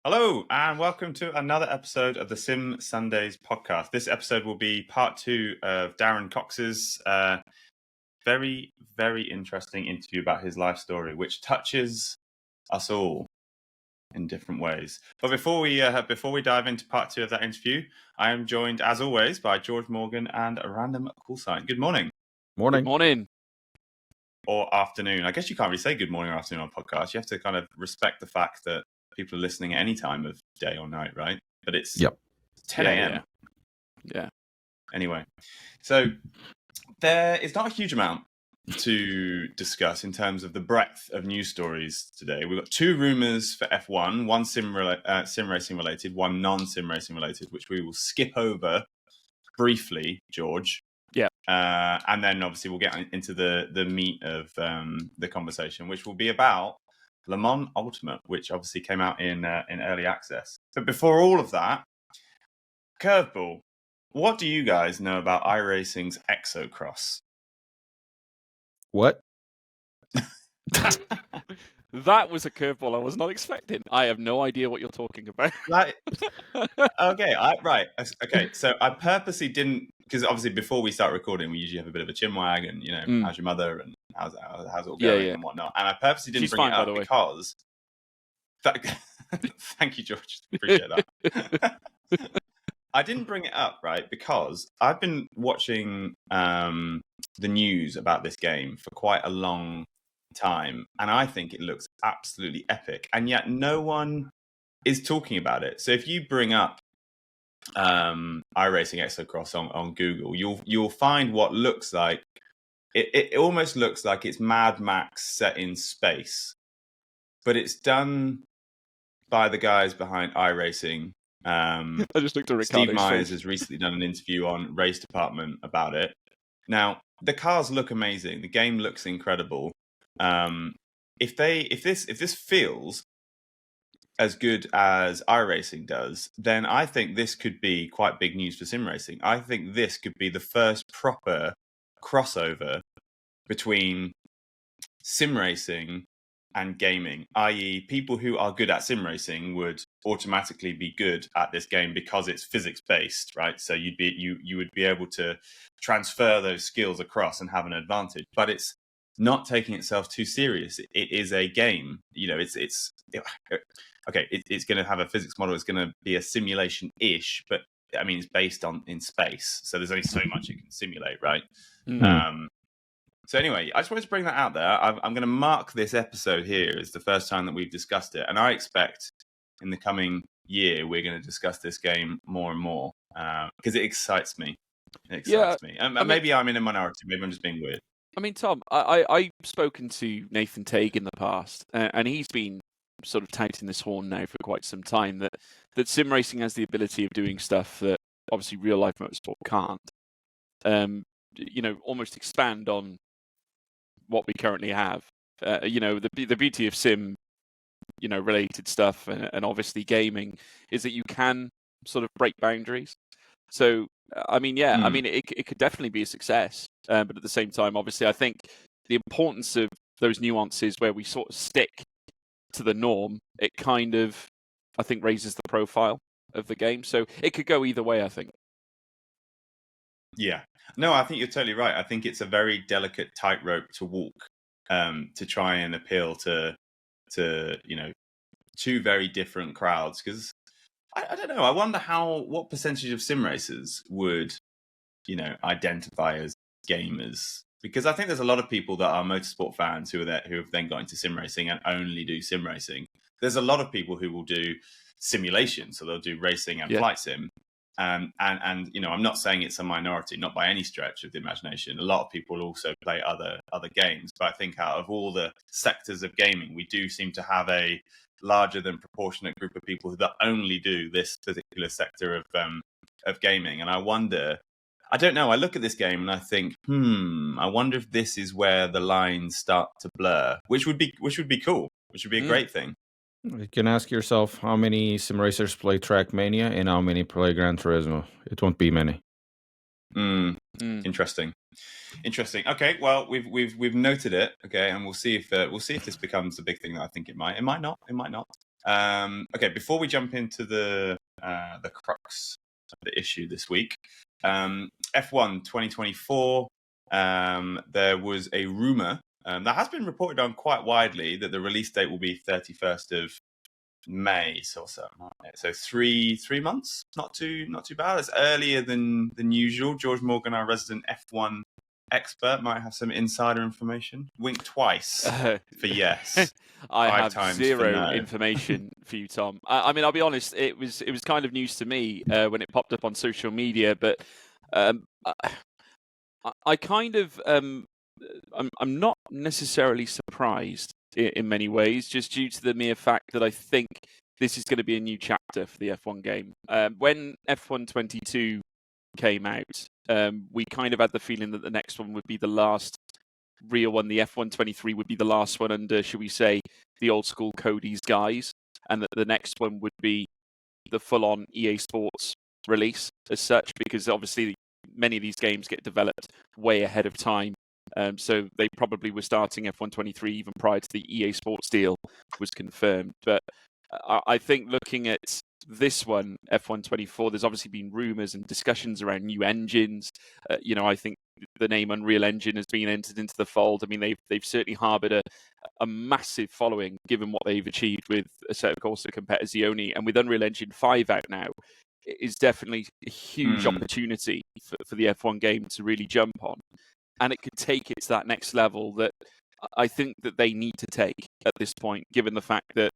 Hello, and welcome to another episode of the Sim Sundays podcast. This episode will be part 2 of Darren Cox's very, very interesting interview about his life story, which touches us all in different ways. But before we dive into part 2 of that interview, I am joined, as always, by George Morgan and a random call sign. Good morning. Morning. Good morning. Or afternoon. I guess you can't really say good morning or afternoon on podcasts. You have to kind of respect the fact that people are listening at any time of day or night, right? But it's 10 a.m. Yeah. Anyway, so there is not a huge amount to discuss in terms of the breadth of news stories today. We've got 2 rumors for F1, one sim racing related, one non-sim racing related, which we will skip over briefly, George. Yeah. And then obviously we'll get into the meat of the conversation, which will be about Le Mans Ultimate, which obviously came out in early access. But before all of that, curveball. What do you guys know about iRacing's Exocross? What? That was a curveball I was not expecting. I have no idea what you're talking about. Okay, Okay, so I purposely didn't, because obviously before we start recording, we usually have a bit of a chinwag and, you know, how's your mother and how's it all going and whatnot. And I purposely didn't bring it up because... Thank you, George. Appreciate that. I didn't bring it up, right, because I've been watching the news about this game for quite a long time, and I think it looks absolutely epic, and yet no one is talking about it. So if you bring up iRacing Exocross on Google, you'll find what looks like it almost looks like it's Mad Max set in space, but it's done by the guys behind iRacing. I just looked at Steve Myers has recently done an interview on Race Department about it. Now, the cars look amazing. The game looks incredible. If this feels as good as iRacing does, then I think this could be quite big news for sim racing. I think this could be the first proper crossover between sim racing and gaming, i.e. people who are good at sim racing would automatically be good at this game because it's physics based, right? So you would be able to transfer those skills across and have an advantage, but it's not taking itself too serious. It is a game, you know, it's going to have a physics model. It's going to be a simulation-ish, but I mean, it's based in space. So there's only so much it can simulate, right? Mm-hmm. So anyway, I just wanted to bring that out there. I'm going to mark this episode here as the first time that we've discussed it. And I expect in the coming year, we're going to discuss this game more and more because it excites me. It excites me. And maybe I'm in a minority. Maybe I'm just being weird. I mean, Tom, I've spoken to Nathan Teague in the past, and he's been sort of touting this horn now for quite some time that sim racing has the ability of doing stuff that obviously real life motorsport can't. You know, almost expand on what we currently have. You know, the beauty of sim, you know, related stuff and obviously gaming is that you can sort of break boundaries. So, I mean, I mean, it could definitely be a success. But at the same time, obviously, I think the importance of those nuances where we sort of stick to the norm, it kind of, I think, raises the profile of the game. So it could go either way, I think. Yeah. No, I think you're totally right. I think it's a very delicate tightrope to walk to try and appeal to you know, 2 very different crowds. Because I don't know. I wonder what percentage of sim racers would, you know, identify as gamers. Because I think there's a lot of people that are motorsport fans who have then got into sim racing and only do sim racing. There's a lot of people who will do simulation, so they'll do racing and flight sim. And you know, I'm not saying it's a minority, not by any stretch of the imagination. A lot of people also play other games, but I think out of all the sectors of gaming, we do seem to have a larger than proportionate group of people that only do this particular sector of gaming. And I wonder, I don't know. I look at this game and I think, I wonder if this is where the lines start to blur, which would be cool, which would be a great thing. You can ask yourself how many sim racers play Trackmania and how many play Gran Turismo. It won't be many. Interesting. Okay, well, we've noted it. Okay, and we'll see if this becomes a big thing that I think it might. It might not. Okay, before we jump into the crux of the issue this week, F1 2024. There was a rumor that has been reported on quite widely that the release date will be 31st of May, so 3 months. Not too bad. It's earlier than usual. George Morgan, our resident F1 expert, might have some insider information. Wink twice for yes. I 5 have times for zero no. information for you, Tom. I mean, I'll be honest. It was kind of news to me when it popped up on social media, but I kind of I'm not necessarily surprised in many ways, just due to the mere fact that I think this is going to be a new chapter for the F1 game. When F1 22 came out, we kind of had the feeling that the next one would be the last real one. The F1 23 would be the last one under, should we say, the old school Cody's guys, and that the next one would be the full-on EA Sports release as such, because obviously many of these games get developed way ahead of time. So they probably were starting F1 23 even prior to the EA Sports deal was confirmed. But I think looking at this one, F1 24, there's obviously been rumours and discussions around new engines. I think the name Unreal Engine has been entered into the fold. I mean, they've certainly harboured a massive following, given what they've achieved with a set of Corsa Competizione, and with Unreal Engine 5 out now, it is definitely a huge opportunity for the F1 game to really jump on. And it could take it to that next level that I think that they need to take at this point, given the fact that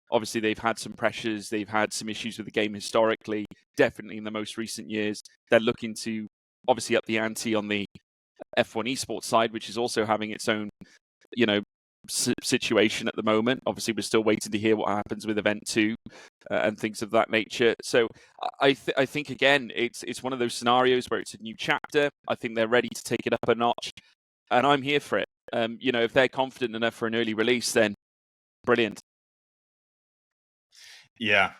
obviously they've had some pressures, they've had some issues with the game historically, definitely in the most recent years. They're looking to obviously up the ante on the F1 eSports side, which is also having its own, situation at the moment. Obviously, we're still waiting to hear what happens with Event 2 and things of that nature. So I think, again, it's one of those scenarios where it's a new chapter. I think they're ready to take it up a notch, and I'm here for it. If they're confident enough for an early release, then brilliant. Yeah.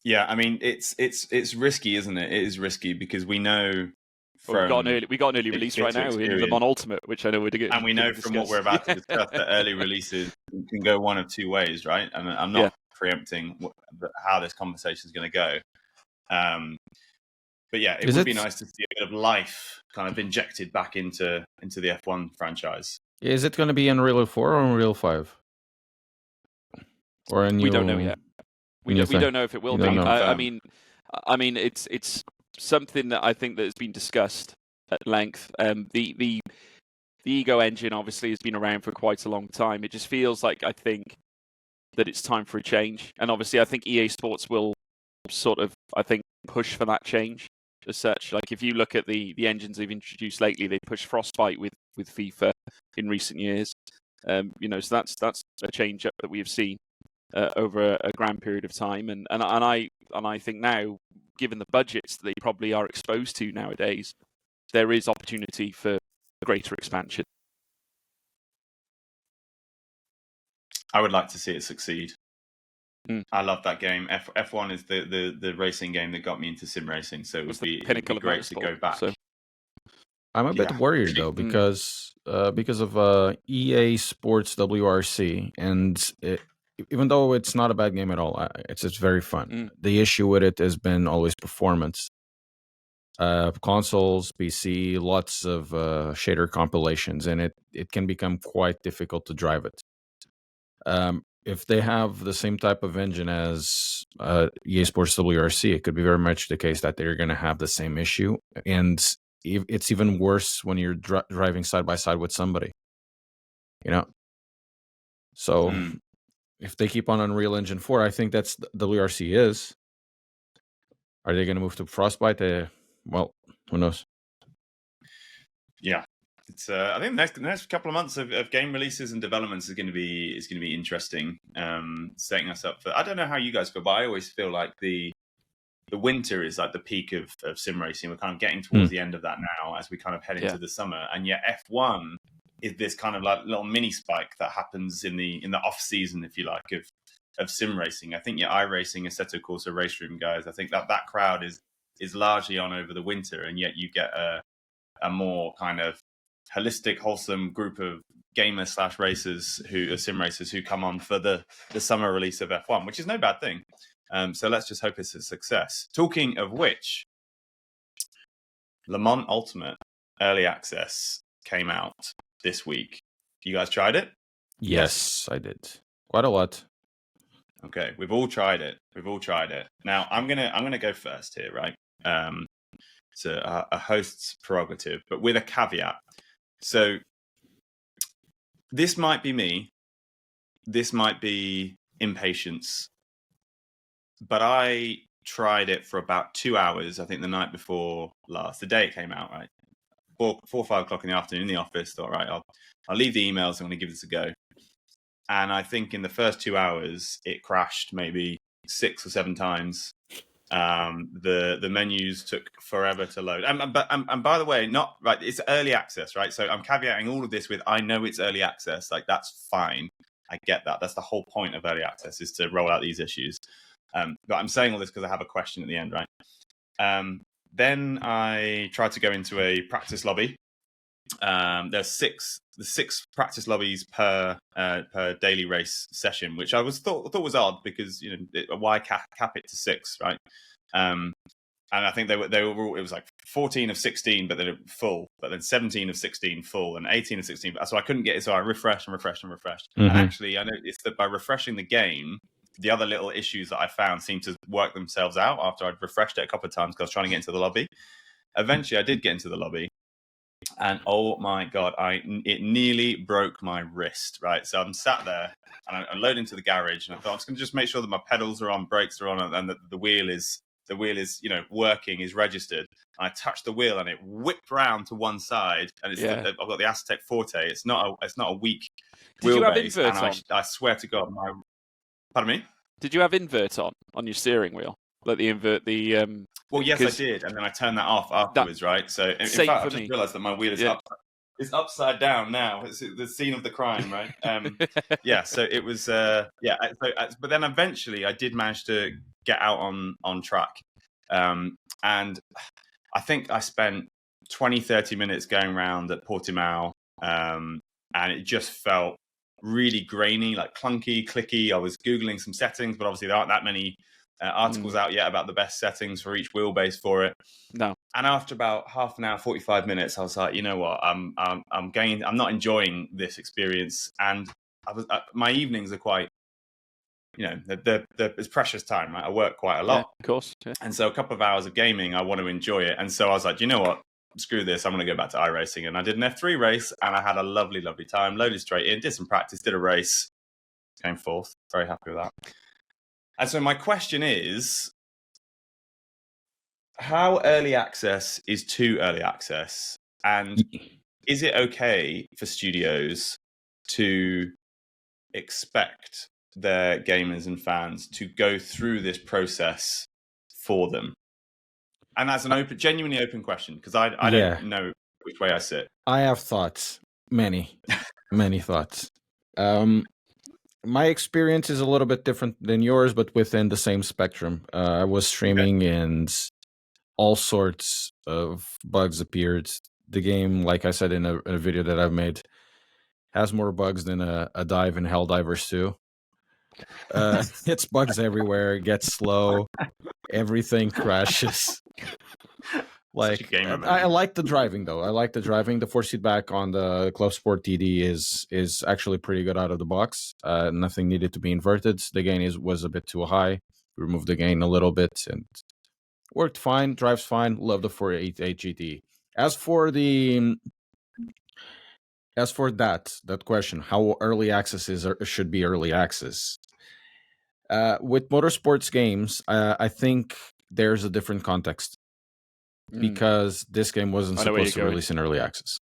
I mean, it's risky, isn't it? It is risky because we know we got an early release right now in Le Mans Ultimate, which I know we're doing. And we know from what we're about to discuss that early releases can go one of two ways, right? And I'm not preempting how this conversation is going to go. But yeah, it would be nice to see a bit of life kind of injected back into the F1 franchise. Is it going to be Unreal 4 or Unreal 5? Or a new... We don't know yet. We don't know if it will be. I mean, it's something that I think that has been discussed at length. The Ego engine obviously has been around for quite a long time. It just feels like, I think, that it's time for a change. And obviously I think EA Sports will sort of, I think, push for that change as such. Like if you look at the engines they've introduced lately, they pushed Frostbite with FIFA in recent years. So that's a change up that we have seen over a grand period of time. And I think now, given the budgets that they probably are exposed to nowadays, there is opportunity for greater expansion. I would like to see it succeed. I love that game. F1 is the racing game that got me into sim racing, so it would be great to go back. So. I'm a bit worried though because of EA Sports WRC, and even though it's not a bad game at all, it's just very fun. The issue with it has been always performance. Consoles, PC, lots of shader compilations, and it can become quite difficult to drive it. If they have the same type of engine as EA Sports WRC, it could be very much the case that they're going to have the same issue, and it's even worse when you're driving side by side with somebody. So if they keep on Unreal Engine 4, I think that's WRC is. Are they going to move to Frostbite? Well, who knows? Yeah, it's. I think the next couple of months of game releases and developments is going to be interesting. Setting us up for. I don't know how you guys feel, but I always feel like the winter is like the peak of sim racing. We're kind of getting towards the end of that now as we kind of head into the summer, and yet F1 is this kind of like little mini spike that happens in the off season, if you like, of sim racing. I think your iRacing, Assetto Corsa Race Room guys, I think that crowd is largely on over the winter, and yet you get a more kind of holistic, wholesome group of gamers / racers who are sim racers who come on for the summer release of F1, which is no bad thing. So let's just hope it's a success. Talking of which, Le Mans Ultimate Early Access came out this week. You guys tried it? Yes, I did. Quite a lot. Okay, we've all tried it. Now I'm gonna go first here, right? It's a host's prerogative, but with a caveat. So this might be me. This might be impatience, but I tried it for about 2 hours. I think the night before last, the day it came out, right? 4 or 5 o'clock in the afternoon in the office. Thought, right, I'll leave the emails. I'm going to give this a go. And I think in the first 2 hours, it crashed maybe 6 or 7 times. The menus took forever to load. And by the way, not right. It's early access, right? So I'm caveating all of this with I know it's early access. Like that's fine. I get that. That's the whole point of early access is to roll out these issues. But I'm saying all this because I have a question at the end, right? Then I tried to go into a practice lobby. There's six practice lobbies per daily race session, which I thought was odd because why cap it to 6, right? And I think they were all, it was like 14 of 16, but then full, but then 17 of 16 full, and 18 of 16. So I couldn't get it. So I refreshed. Mm-hmm. And actually, I noticed that by refreshing the game, the other little issues that I found seemed to work themselves out after I'd refreshed it a couple of times because I was trying to get into the lobby. Eventually, I did get into the lobby. And oh my God, it nearly broke my wrist, right? So I'm sat there and I load into the garage and I thought, I'm just going to just make sure that my pedals are on, brakes are on, and that the wheel is working, is registered. And I touched the wheel and it whipped round to one side. And I've got the Aztec Forte. It's not a weak wheelbase. Did you have invert on? I swear to God, pardon me? Did you have invert on your steering wheel? Like the invert, Well, yes, I did, and then I turned that off afterwards, right? So in fact, I just realised that my wheel is upside down now. It's the scene of the crime, right? Yeah. So it was, but then eventually I did manage to get out on track, and I think I spent 20-30 minutes going around at Portimao, and it just felt really grainy, like clunky, clicky. I was Googling some settings, but obviously there aren't that many articles out yet about the best settings for each wheelbase for it. No. And after about half an hour, 45 minutes, I was like, you know what? I'm not enjoying this experience, and my evenings are quite, it's precious time, right? I work quite a lot, of course, yeah. And so a couple of hours of gaming, I want to enjoy it, and so I was like, you know what? Screw this, I'm going to go back to iRacing. And I did an F3 race, and I had a lovely, lovely time. Loaded straight in, did some practice, did a race, came fourth. Very happy with that. And so my question is, how early access is too early access? And is it okay for studios to expect their gamers and fans to go through this process for them? And that's an genuinely open question, because I don't know which way I sit. I have thoughts, many thoughts. My experience is a little bit different than yours, but within the same spectrum. I was streaming and all sorts of bugs appeared. The game, like I said in a video that I've made, has more bugs than a dive in Helldivers 2. It's bugs everywhere. It gets slow. Everything crashes. Like, I like the driving though. I like the driving. The force feedback on the Club Sport TD is actually pretty good out of the box. Nothing needed to be inverted. The gain was a bit too high. We removed the gain a little bit and worked fine. Drives fine. Love the 488 GT. As for that question, how early access should be early access. With motorsports games, I think there's a different context. Because this game wasn't supposed to release in early access.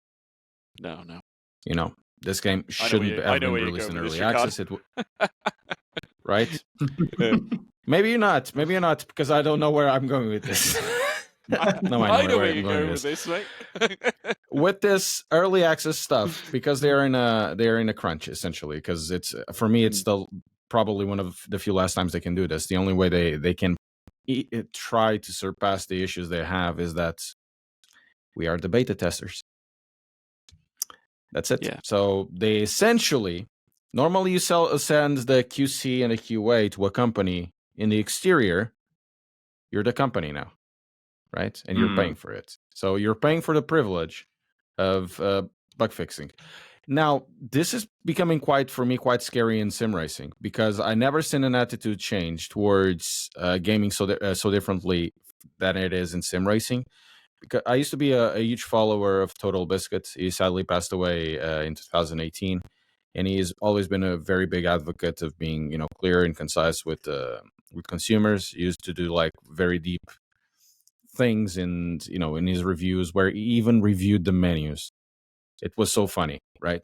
No. This game shouldn't have been released in early access. Right? Maybe not, because I don't know where I'm going with this. No, I know where I'm going with this, mate. With this early access stuff, because they're in a crunch essentially. Because it's, for me, it's probably one of the few last times they can do this. The only way they can try to surpass the issues they have is that we are the beta testers. That's it. Yeah. So they essentially, normally you send the QC and the QA to a company in the exterior. You're the company now, right? And you're paying for it. So you're paying for the privilege of bug fixing. Now, this is becoming quite scary in sim racing, because I never seen an attitude change towards gaming so differently than it is in sim racing. Because I used to be a huge follower of Total Biscuit. He sadly passed away in 2018, and he's always been a very big advocate of being, clear and concise with consumers. He used to do like very deep things, and in his reviews, where he even reviewed the menus. It was so funny, right?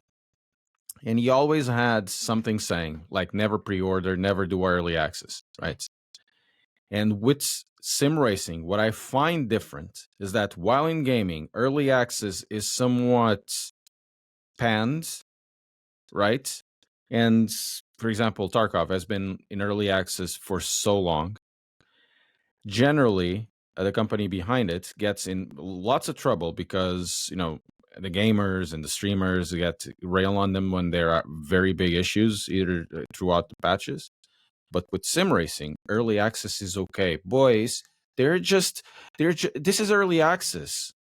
And he always had something saying like, never pre-order, never do early access, right? And with sim racing, what I find different is that while in gaming, early access is somewhat panned, right? And for example, Tarkov has been in early access for so long. Generally, the company behind it gets in lots of trouble because, the gamers and the streamers get to rail on them when there are very big issues, either throughout the patches. But with sim racing, early access is okay. Boys, this is early access.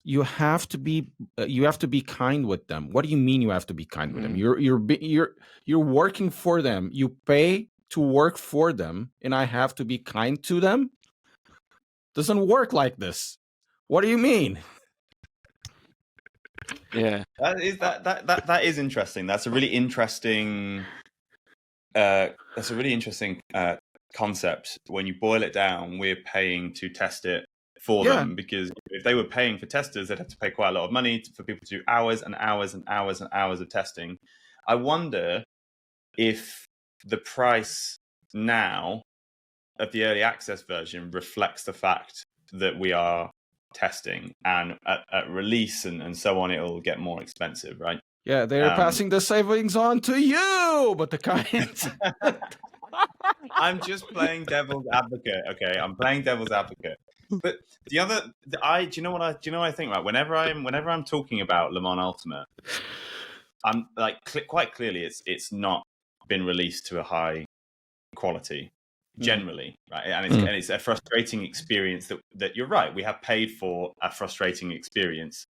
You have to be kind with them. What do you mean you have to be kind with them? You're working for them. You pay to work for them, and I have to be kind to them? Doesn't work like this. What do you mean? Yeah. That is interesting. That's a really interesting concept. When you boil it down, we're paying to test it for them, because if they were paying for testers, they'd have to pay quite a lot of money for people to do hours and hours and hours and hours of testing. I wonder if the price now of the early access version reflects the fact that we are testing, and at release and so on, it'll get more expensive, right? Yeah, they're passing the savings on to you, but the client. I'm just playing devil's advocate. Okay, I'm playing devil's advocate. But do you know what I think, right? Whenever I'm talking about Le Mans Ultimate, I'm like quite clearly it's not been released to a high quality generally, right? And it's a frustrating experience that you're right. We have paid for a frustrating experience,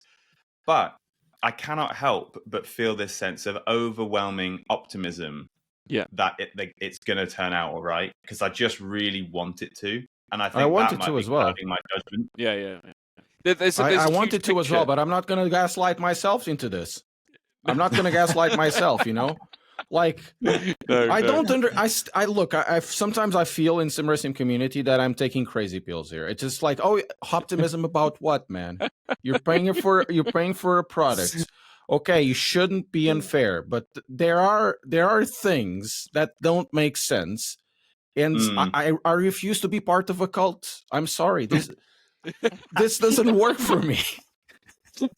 but I cannot help but feel this sense of overwhelming optimism. Yeah, that it's going to turn out all right, because I just really want it to, and I think I want that it might to be as well. clouding my judgment. Yeah. There's I a want huge it to as well, but I'm not going to gaslight myself into this. I'm not going to gaslight myself, Like, sometimes I feel in sim racing community that I'm taking crazy pills here. It's just like, optimism about what, man? You're paying for a product. Okay, you shouldn't be unfair, but there are things that don't make sense, and I refuse to be part of a cult. I'm sorry, this doesn't work for me. But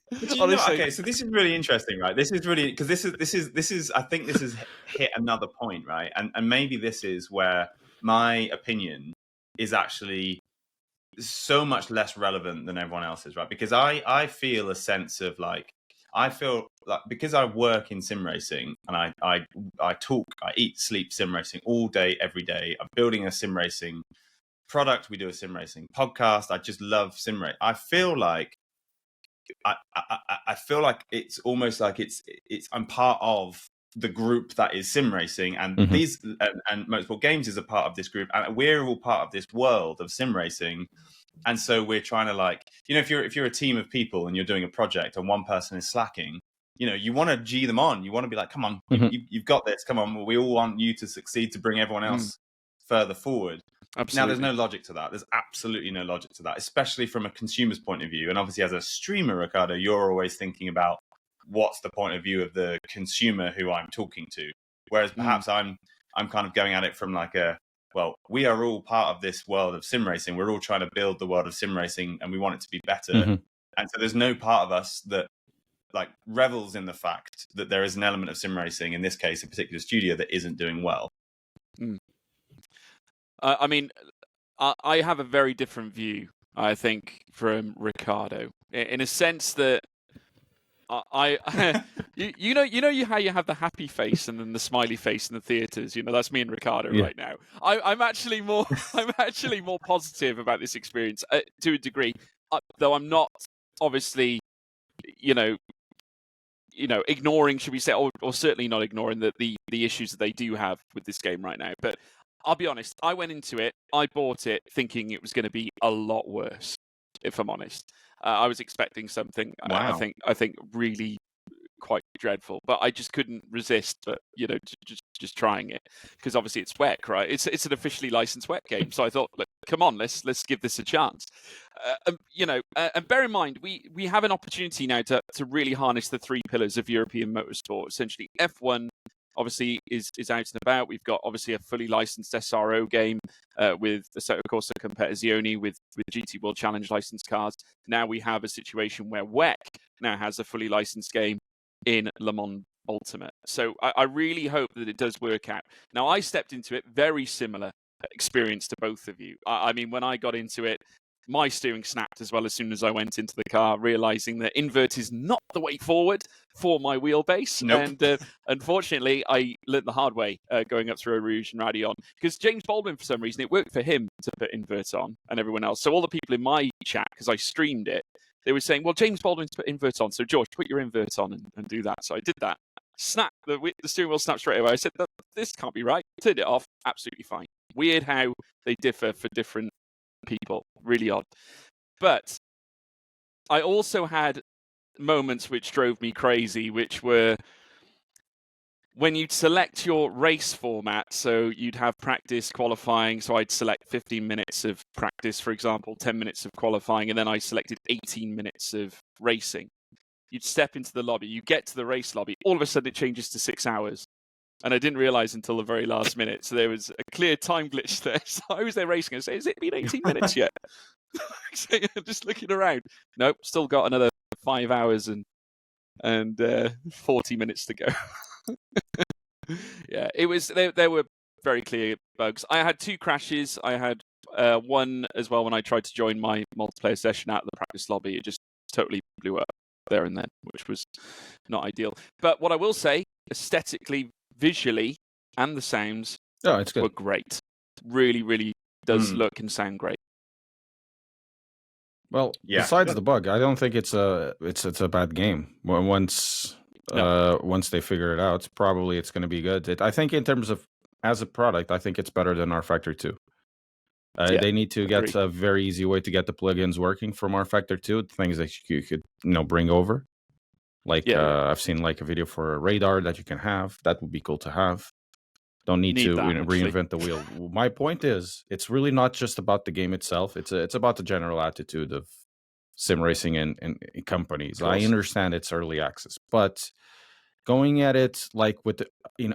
okay, so this is really interesting, right? This is really, because this is I think this has hit another point, right? And maybe this is where my opinion is actually so much less relevant than everyone else's, right? Because I feel a sense of like, I feel like, because I work in sim racing and I eat, sleep sim racing all day, every day. I'm building a sim racing product. We do a sim racing podcast. I just love sim racing. I feel like it's almost like it's I'm part of the group that is sim racing, and these and motorsport games is a part of this group, and we're all part of this world of sim racing. And so we're trying to, like, if you're a team of people and you're doing a project and one person is slacking, you want to G them on. You want to be like, come on, you've got this. Come on, we all want you to succeed to bring everyone else further forward. Absolutely. Now, there's no logic to that. There's absolutely no logic to that, especially from a consumer's point of view. And obviously, as a streamer, Ricardo, you're always thinking about what's the point of view of the consumer who I'm talking to. Whereas perhaps I'm kind of going at it from like well, we are all part of this world of sim racing. We're all trying to build the world of sim racing, and we want it to be better. And so there's no part of us that like revels in the fact that there is an element of sim racing, in this case, a particular studio, that isn't doing well. I mean, I have a very different view, I think, from Ricardo, in a sense that How you have the happy face and then the smiley face in the theaters. That's me and Ricardo Yeah. right now. I'm actually more positive about this experience to a degree, though I'm not obviously you know ignoring, should we say, or certainly not ignoring the issues that they do have with this game right now. But I'll be honest, I went into it, I bought it thinking it was going to be a lot worse. If I'm honest, I was expecting something. Wow. I think really quite dreadful, but I just couldn't resist. But just trying it, because obviously it's WEC, right? It's an officially licensed WEC game, so I thought, look, come on, let's give this a chance. And bear in mind, we have an opportunity now to really harness the three pillars of European motorsport. Essentially, F1 obviously is out and about. We've got obviously a fully licensed SRO game with Assetto Corsa Competizione with GT World Challenge licensed cars. Now we have a situation where WEC now has a fully licensed game in Le Mans Ultimate. So I really hope that it does work out. Now, I stepped into it very similar experience to both of you. I mean, when I got into it, my steering snapped as soon as I went into the car, realizing that invert is not the way forward for my wheelbase. Nope. And unfortunately, I learned the hard way going up through Eau Rouge and Radion, because James Baldwin, for some reason, it worked for him to put invert on and everyone else. So all the people in my chat, because I streamed it, they were saying, well, James Baldwin's put invert on, so George, put your invert on and do that. So I did that. Snap, the steering wheel snapped straight away. I said, this can't be right. Turned it off, absolutely fine. Weird how they differ for different people. Really odd. But I also had moments which drove me crazy, which were when you'd select your race format. So you'd have practice, qualifying. So I'd select 15 minutes of practice, for example, 10 minutes of qualifying, and then I selected 18 minutes of racing. You'd step into the lobby, you get to the race lobby, all of a sudden it changes to 6 hours. And I didn't realize until the very last minute. So there was a clear time glitch there. So I was there racing and say, has it been 18 minutes yet? So just looking around. Nope, still got another 5 hours and 40 minutes to go. Yeah, it was. There were very clear bugs. I had 2 crashes. I had one as well when I tried to join my multiplayer session out of the practice lobby. It just totally blew up there and then, which was not ideal. But what I will say, aesthetically, visually, and the sounds were great. Really, really does look and sound great. Well, besides the bug, I don't think it's a bad game. Once they figure it out, probably it's going to be good. I think in terms of as a product, I think it's better than R Factor 2. They need to get a very easy way to get the plugins working from R Factor 2, things that you could bring over. Like I've seen like a video for a radar that you can have. That would be cool to have. Don't need to reinvent the wheel. My point is, it's really not just about the game itself. It's about the general attitude of sim racing and companies. I understand it's early access, but going at it like with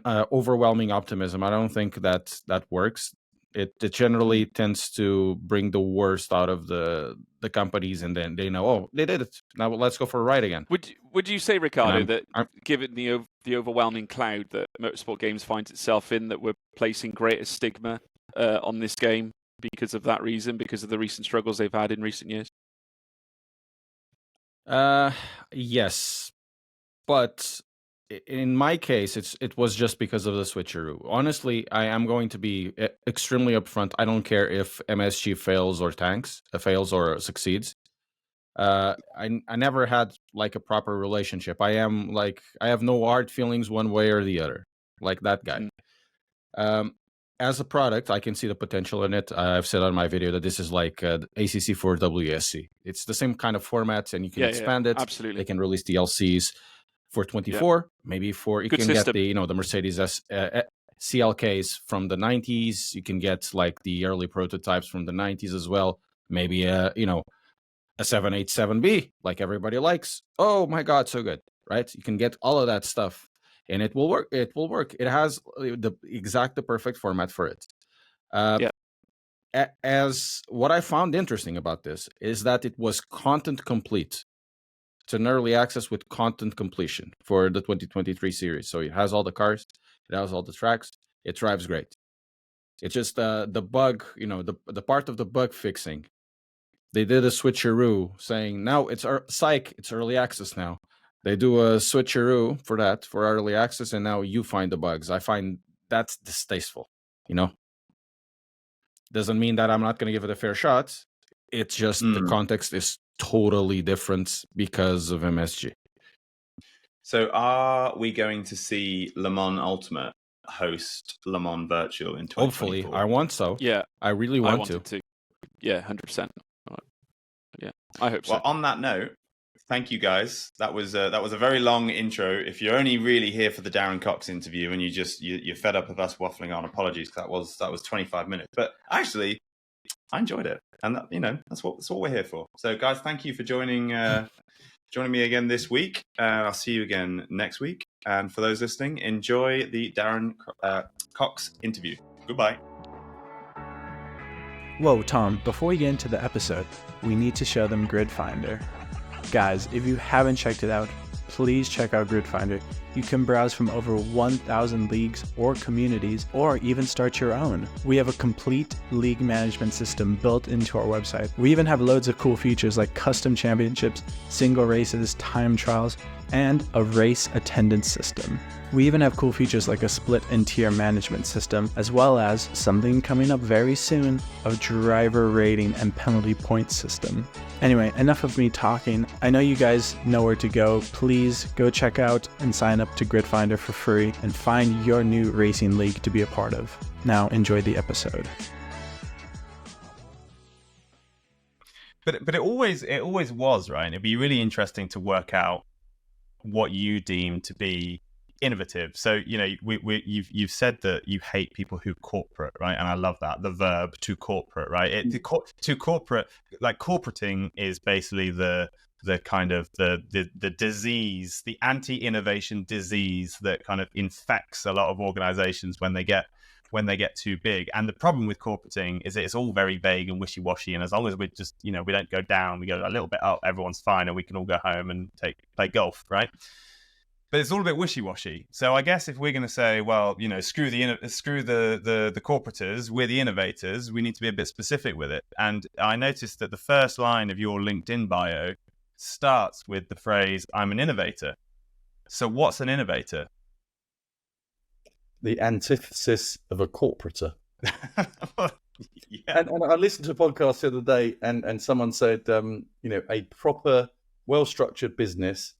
overwhelming optimism, I don't think that works. It generally tends to bring the worst out of the companies, and then they know, oh, they did it. Now let's go for a ride again. Would you say, Ricardo, that given the overwhelming cloud that motorsport games finds itself in, that we're placing greater stigma on this game because of that reason, because of the recent struggles they've had in recent years? Yes, but in my case, it was just because of the switcheroo. Honestly, I am going to be extremely upfront. I don't care if MSG fails or succeeds. I never had like a proper relationship. I have no hard feelings one way or the other, like that guy. As a product, I can see the potential in it. I've said on my video that this is like ACC for WSC. It's the same kind of format, and you can expand it. Absolutely, they can release DLCs for 24, maybe you can get the the Mercedes CLKs from the 90s. You can get like the early prototypes from the 90s as well. Maybe a 787B like everybody likes. Oh my God, so good, right? You can get all of that stuff, and it will work. It has the perfect format for it. As what I found interesting about this is that it was content complete. It's an early access with content completion for the 2023 series. So it has all the cars, it has all the tracks, it drives great. It's just the bug, the part of the bug fixing. They did a switcheroo saying, now it's early access now. They do a switcheroo for that, for early access, and now you find the bugs. I find that's distasteful, you know? Doesn't mean that I'm not going to give it a fair shot. It's just the context is totally different because of MSG. So are we going to see Le Mans Ultimate host Le Mans Virtual in 2024? Hopefully. I want so. Yeah. I really want to. Yeah, 100%. Yeah, I hope so. Well, on that note, thank you guys. That was a very long intro. If you're only really here for the Darren Cox interview and you're fed up of us waffling on, apologies. That was 25 minutes. But actually, I enjoyed it, and that's what we're here for. So, guys, thank you for joining me again this week. I'll see you again next week. And for those listening, enjoy the Darren Cox interview. Goodbye. Whoa, Tom, before we get into the episode, we need to show them Grid Finder. Guys, if you haven't checked it out, please check out Grid Finder. You can browse from over 1,000 leagues or communities, or even start your own. We have a complete league management system built into our website. We even have loads of cool features like custom championships, single races, time trials, and a race attendance system. We even have cool features like a split and tier management system, as well as something coming up very soon, a driver rating and penalty point system. Anyway, enough of me talking. I know you guys know where to go. Please go check out and sign up to Grid Finder for free and find your new racing league to be a part of. Now enjoy the episode. But it always was, right? It'd be really interesting to work out what you deem to be innovative. So you've said that you hate people who corporate, right? And I love that, the verb to corporate, right? To corporate, like corporating is basically the kind of the disease, the anti-innovation disease that kind of infects a lot of organizations when they get too big. And the problem with corporating is it's all very vague and wishy-washy, and as long as we just we don't go down, we go a little bit up, everyone's fine, and we can all go home and play golf, right? But it's all a bit wishy-washy. So I guess if we're going to say, well, screw the corporators, we're the innovators, we need to be a bit specific with it. And I noticed that the first line of your LinkedIn bio starts with the phrase, "I'm an innovator." So what's an innovator? The antithesis of a corporator. Yeah. And I listened to a podcast the other day, and someone said, a proper, well-structured business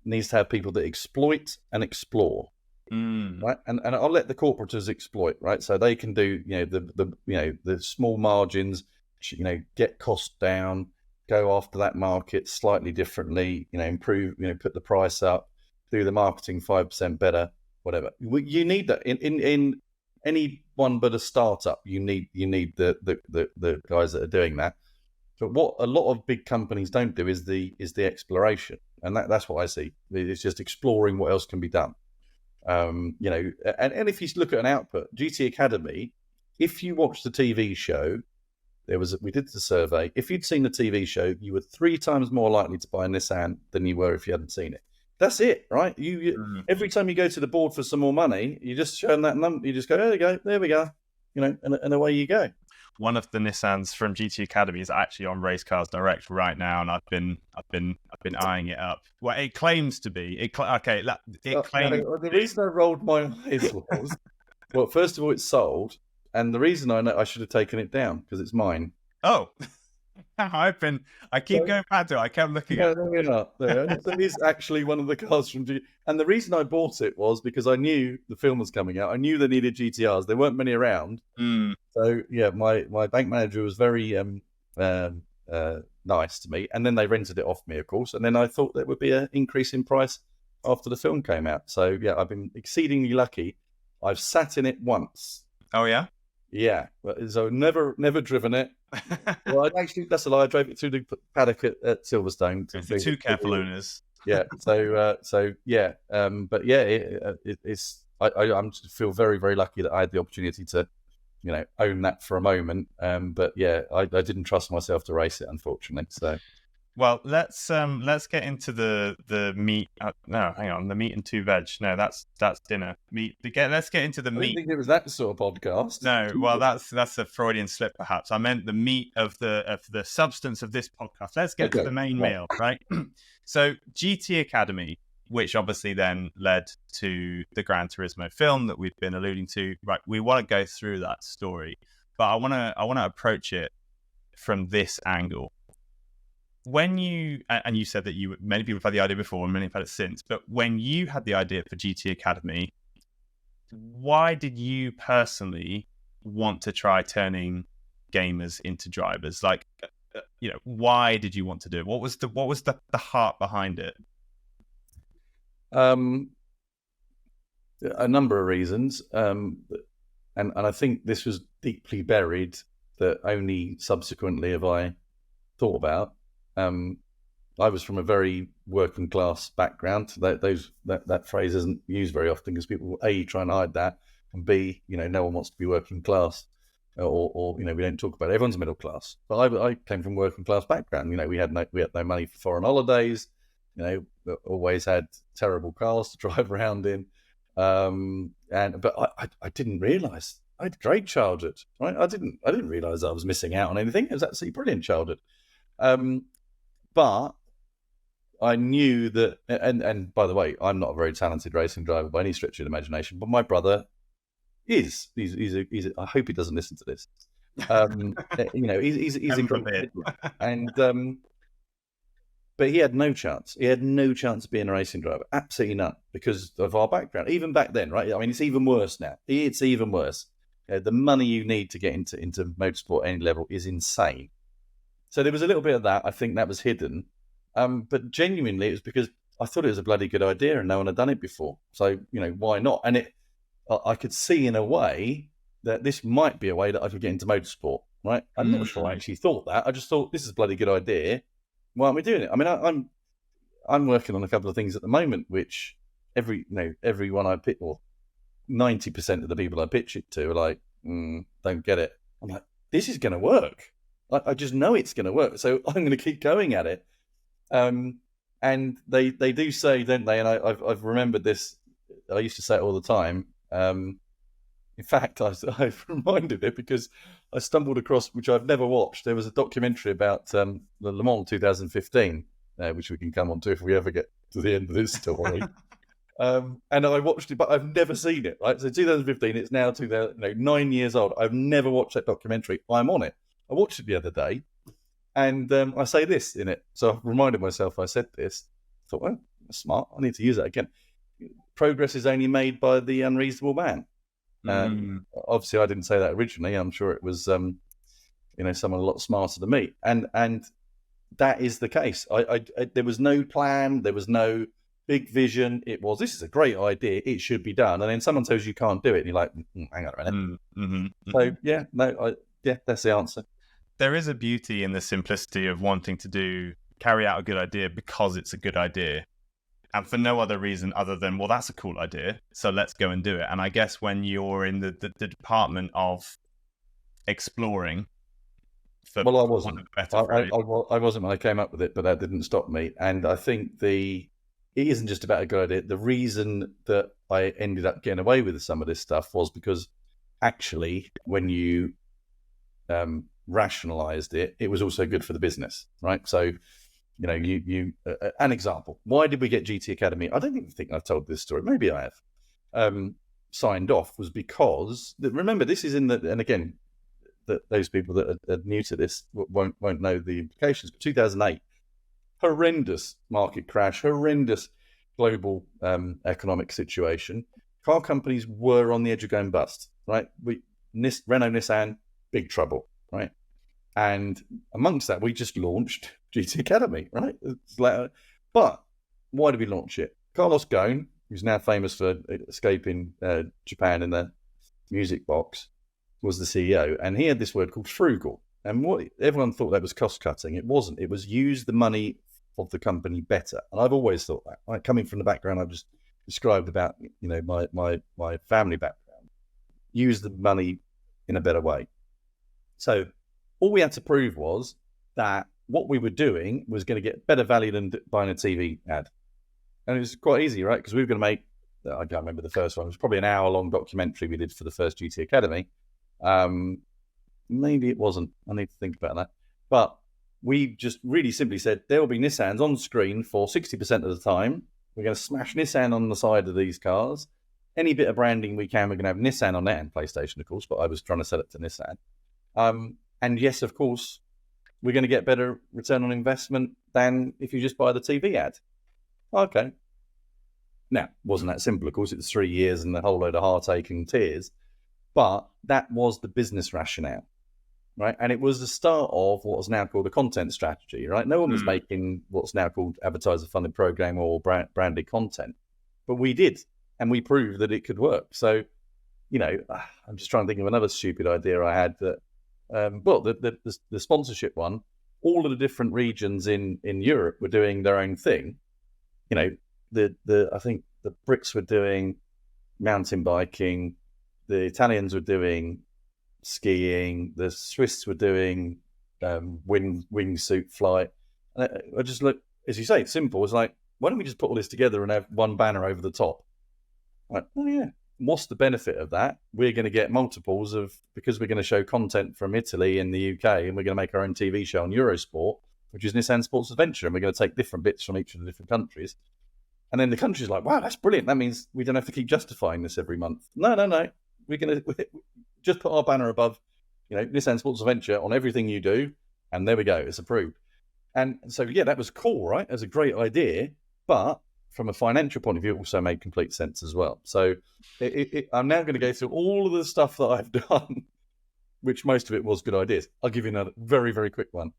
needs to have people that exploit and explore, right? And I'll let the corporators exploit, right? So they can do, the small margins, get costs down, go after that market slightly differently, improve, put the price up, do the marketing 5% better, whatever. You need that in anyone but a startup. You need the guys that are doing that. But what a lot of big companies don't do is the exploration, and that's what I see. It's just exploring what else can be done. And if you look at an output, GT Academy, if you watch the TV show, we did the survey. If you'd seen the TV show, you were 3 times more likely to buy a Nissan than you were if you hadn't seen it. That's it, right? You every time you go to the board for some more money, you just show them that number. You just go, there we go, and away you go. One of the Nissans from GT Academy is actually on Race Cars Direct right now, and I've been eyeing it up. Well, it claims to be. The reason I rolled my eyes was, well, first of all, it's sold, and the reason I know I should have taken it down because it's mine. Oh. I keep going back to it. I kept looking at it. That is actually one of the cars from GT. And the reason I bought it was because I knew the film was coming out. I knew they needed GTRs. There weren't many around. So, yeah, my bank manager was very nice to me. And then they rented it off me, of course. And then I thought there would be an increase in price after the film came out. So, yeah, I've been exceedingly lucky. I've sat in it once. Oh, yeah? Yeah. So never driven it. Well, actually, that's a lie. I drove it through the paddock at Silverstone. For 2 careful owners. Yeah. So yeah. But yeah, I feel very, very lucky that I had the opportunity to, own that for a moment. But yeah, I didn't trust myself to race it, unfortunately. So. Well, let's get into the meat. No, hang on, the meat and two veg. No, that's dinner. Meat. Let's get into the I didn't meat. think it was that sort of podcast. No, well, that's a Freudian slip, perhaps. I meant the meat of the substance of this podcast. Let's get to the main meal, right? So, GT Academy, which obviously then led to the Gran Turismo film that we've been alluding to. Right, we want to go through that story, but I want to approach it from this angle. When you said that many people have had the idea before and many have had it since, but when you had the idea for GT Academy, why did you personally want to try turning gamers into drivers? Like, why did you want to do it? What was the heart behind it? A number of reasons, and I think this was deeply buried that only subsequently have I thought about. I was from a very working class background. That phrase isn't used very often because people A, try and hide that, and B, no one wants to be working class, or we don't talk about it. Everyone's middle class. But I came from a working class background. We had no money for foreign holidays. Always had terrible cars to drive around in. But I didn't realise I had a great childhood. Right? I didn't realise I was missing out on anything. It was absolutely brilliant childhood. But I knew that, and by the way, I'm not a very talented racing driver by any stretch of the imagination, but my brother is. I hope he doesn't listen to this. He's incredible, and but he had no chance. He had no chance of being a racing driver, absolutely none, because of our background. Even back then, right? I mean, it's even worse now. It's even worse. The money you need to get into motorsport at any level is insane. So there was a little bit of that. I think that was hidden. But genuinely, it was because I thought it was a bloody good idea and no one had done it before. So, why not? And I could see in a way that this might be a way that I could get into motorsport, right? I'm not sure I actually thought that. I just thought, this is a bloody good idea. Why aren't we doing it? I mean, I'm working on a couple of things at the moment, which everyone I pitch, or 90% of the people I pitch it to are like, don't get it. I'm like, this is going to work. I just know it's going to work, so I'm going to keep going at it. And they do say, don't they? And I've remembered this. I used to say it all the time. In fact, I've reminded it because I stumbled across, which I've never watched. There was a documentary about the Le Mans 2015, which we can come on to if we ever get to the end of this story. And I watched it, but I've never seen it. Right, so 2015. It's now 9 years old. I've never watched that documentary. I'm on it. I watched it the other day, and I say this in it. So I've reminded myself I said this. I thought, well, that's smart. I need to use that again. Progress is only made by the unreasonable man. Obviously, I didn't say that originally. I'm sure it was, someone a lot smarter than me. And that is the case. I there was no plan. There was no big vision. It was, this is a great idea. It should be done. And then someone tells you can't do it, and you're like, hang on a minute. So yeah, that's the answer. There is a beauty in the simplicity of wanting to carry out a good idea because it's a good idea, and for no other reason other than, well, that's a cool idea, so let's go and do it. And I guess when you're in the department of exploring, I wasn't. I wasn't when I came up with it, but that didn't stop me. And I think it isn't just about a good idea. The reason that I ended up getting away with some of this stuff was because actually, when you rationalized it, it was also good for the business, right? So, an example. Why did we get GT Academy? I don't even think I've told this story. Maybe I have. Signed off was because, remember, this is and again, those people that are new to this won't know the implications. But 2008, horrendous market crash, horrendous global economic situation. Car companies were on the edge of going bust, right? Renault, Nissan, big trouble, right? And amongst that, we just launched GT Academy, right? But why did we launch it? Carlos Ghosn, who's now famous for escaping Japan in the music box, was the CEO, and he had this word called frugal. And what everyone thought that was cost cutting. It wasn't. It was use the money of the company better. And I've always thought that, right? Coming from the background I've just described about, my family background, use the money in a better way. So all we had to prove was that what we were doing was going to get better value than buying a TV ad. And it was quite easy, right? Because we were going to make, I can't remember the first one, it was probably an hour-long documentary we did for the first GT Academy. Maybe it wasn't. I need to think about that. But we just really simply said, there will be Nissans on screen for 60% of the time. We're going to smash Nissan on the side of these cars. Any bit of branding we can, we're going to have Nissan on there, and PlayStation, of course, but I was trying to sell it to Nissan. And yes, of course, we're going to get better return on investment than if you just buy the TV ad. Okay. Now, wasn't that simple, of course. It was 3 years and a whole load of heartache and tears. But that was the business rationale, right? And it was the start of what is now called a content strategy, right? No one was making what's now called advertiser-funded program or branded content. But we did, and we proved that it could work. So, you know, I'm just trying to think of another stupid idea I had that, the sponsorship one, all of the different regions in Europe were doing their own thing. You know, I think the Brits were doing mountain biking, the Italians were doing skiing, the Swiss were doing wingsuit flight. And I just look, as you say, it's simple. It's like, why don't we just put all this together and have one banner over the top? Like, oh yeah, what's the benefit of that? We're going to get multiples of, because we're going to show content from Italy and the UK, and we're going to make our own TV show on Eurosport, which is Nissan Sports Adventure, and we're going to take different bits from each of the different countries. And then the country's like, wow, that's brilliant. That means we don't have to keep justifying this every month. No. We're going to just put our banner above, you know, Nissan Sports Adventure on everything you do. And there we go. It's approved. And so, yeah, that was cool, right? That's a great idea. But from a financial point of view, it also made complete sense as well. So I'm now going to go through all of the stuff that I've done, which most of it was good ideas. I'll give you another very, very quick one.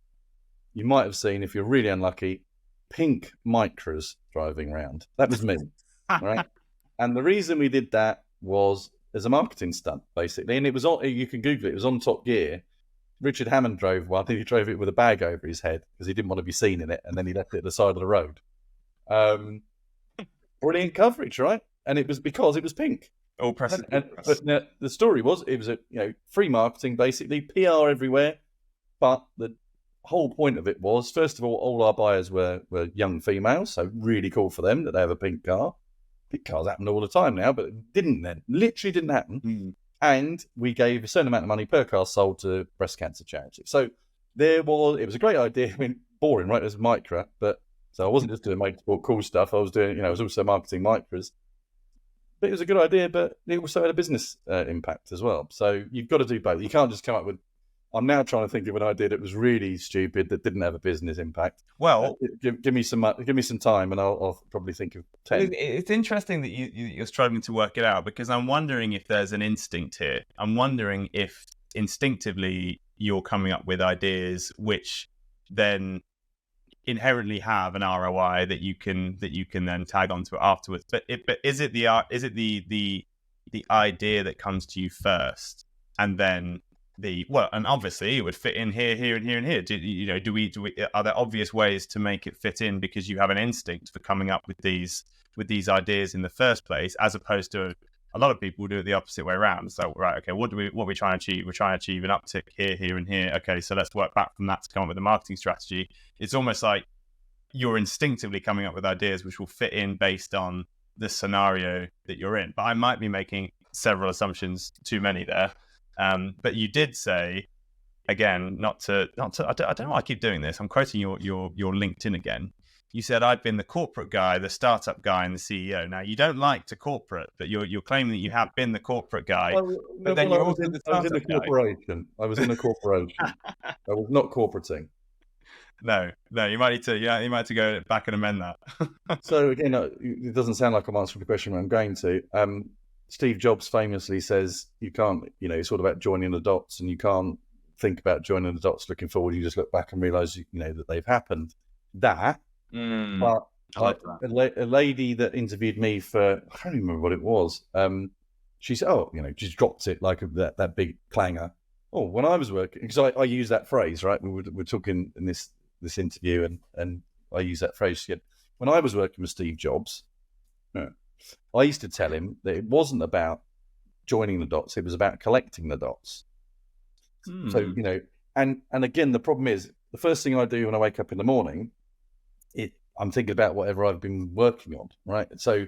You might have seen, if you're really unlucky, pink Micras driving around. That was me, right? And the reason we did that was as a marketing stunt, basically. And it was on, you can Google it, it was on Top Gear. Richard Hammond drove one. I think he drove it with a bag over his head because he didn't want to be seen in it, and then he left it at the side of the road. Brilliant coverage, right? And it was because it was pink. All press. But the story was, it was free marketing, basically, PR everywhere. But the whole point of it was, first of all our buyers were young females, so really cool for them that they have a pink car. Pink cars happen all the time now, but it didn't then. Literally didn't happen. And we gave a certain amount of money per car sold to breast cancer charity. So it was a great idea. I mean, boring, right? It was a Micra, but so I wasn't just doing motorsport cool stuff. I was doing, I was also marketing Micras. But it was a good idea, but it also had a business impact as well. So you've got to do both. You can't just come up with. I'm now trying to think of an idea that was really stupid that didn't have a business impact. Well, give me some time, and I'll probably think of 10. It's interesting that you're struggling to work it out, because I'm wondering if there's an instinct here. I'm wondering if instinctively you're coming up with ideas which then inherently have an ROI that you can then tag onto it afterwards. But is it the idea that comes to you first, and then and obviously it would fit in here, here, and here, and here. Do we are there obvious ways to make it fit in because you have an instinct for coming up with these ideas in the first place, as opposed to a lot of people do it the opposite way around. So, right, okay, what are we trying to achieve? We're trying to achieve an uptick here, here, and here. Okay, so let's work back from that to come up with a marketing strategy. It's almost like you're instinctively coming up with ideas which will fit in based on the scenario that you're in. But I might be making several assumptions, too many there. But you did say, again, not to. I don't know why I keep doing this. I'm quoting your LinkedIn again. You said I'd been the corporate guy, the startup guy, and the CEO. Now you don't like to corporate, but you're claiming that you have been the corporate guy. I was in a corporation. I was in a corporation. I was not corporating. No, you might need to go back and amend that. So again, it doesn't sound like I'm answering the question, but I'm going to. Steve Jobs famously says you can't, it's all about joining the dots, and you can't think about joining the dots looking forward. You just look back and realize, that they've happened. But like a lady that interviewed me for, I don't even remember what it was. She said, just dropped it like that big clanger. Oh, when I was working, because I use that phrase, right? We're talking in this interview, and I use that phrase. She said, when I was working with Steve Jobs, I used to tell him that it wasn't about joining the dots; it was about collecting the dots. So and again, the problem is the first thing I do when I wake up in the morning, I'm thinking about whatever I've been working on, right? So,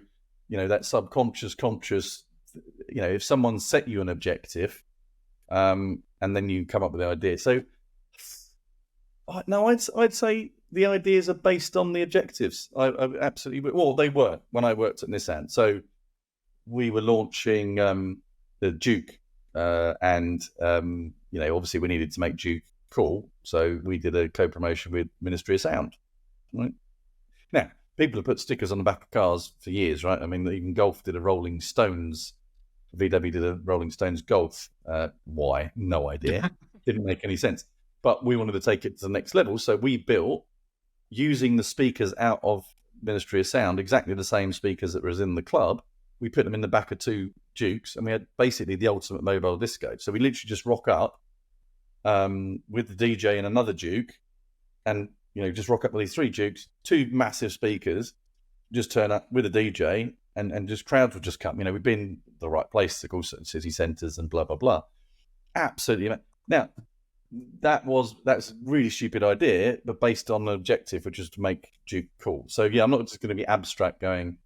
that subconscious, conscious, if someone set you an objective, and then you come up with the idea. So, no, I'd say the ideas are based on the objectives. I absolutely, well, they were when I worked at Nissan. So we were launching the Duke, and obviously we needed to make Duke cool. So we did a co-promotion with Ministry of Sound. Right? Now, people have put stickers on the back of cars for years, right? I mean, even Golf did a Rolling Stones. VW did a Rolling Stones Golf. Why? No idea. Didn't make any sense. But we wanted to take it to the next level. So we built, using the speakers out of Ministry of Sound, exactly the same speakers that was in the club. We put them in the back of 2 Dukes, and we had basically the ultimate mobile disco. So we literally just rock up with the DJ and another Duke, and just rock up with these 3 Dukes, 2 massive speakers, just turn up with a DJ, and just crowds would just come. We've been the right place, of course, city centres and blah blah blah. Absolutely. Now, that's a really stupid idea, but based on an objective, which is to make Duke cool. So yeah, I'm not just going to be abstract going,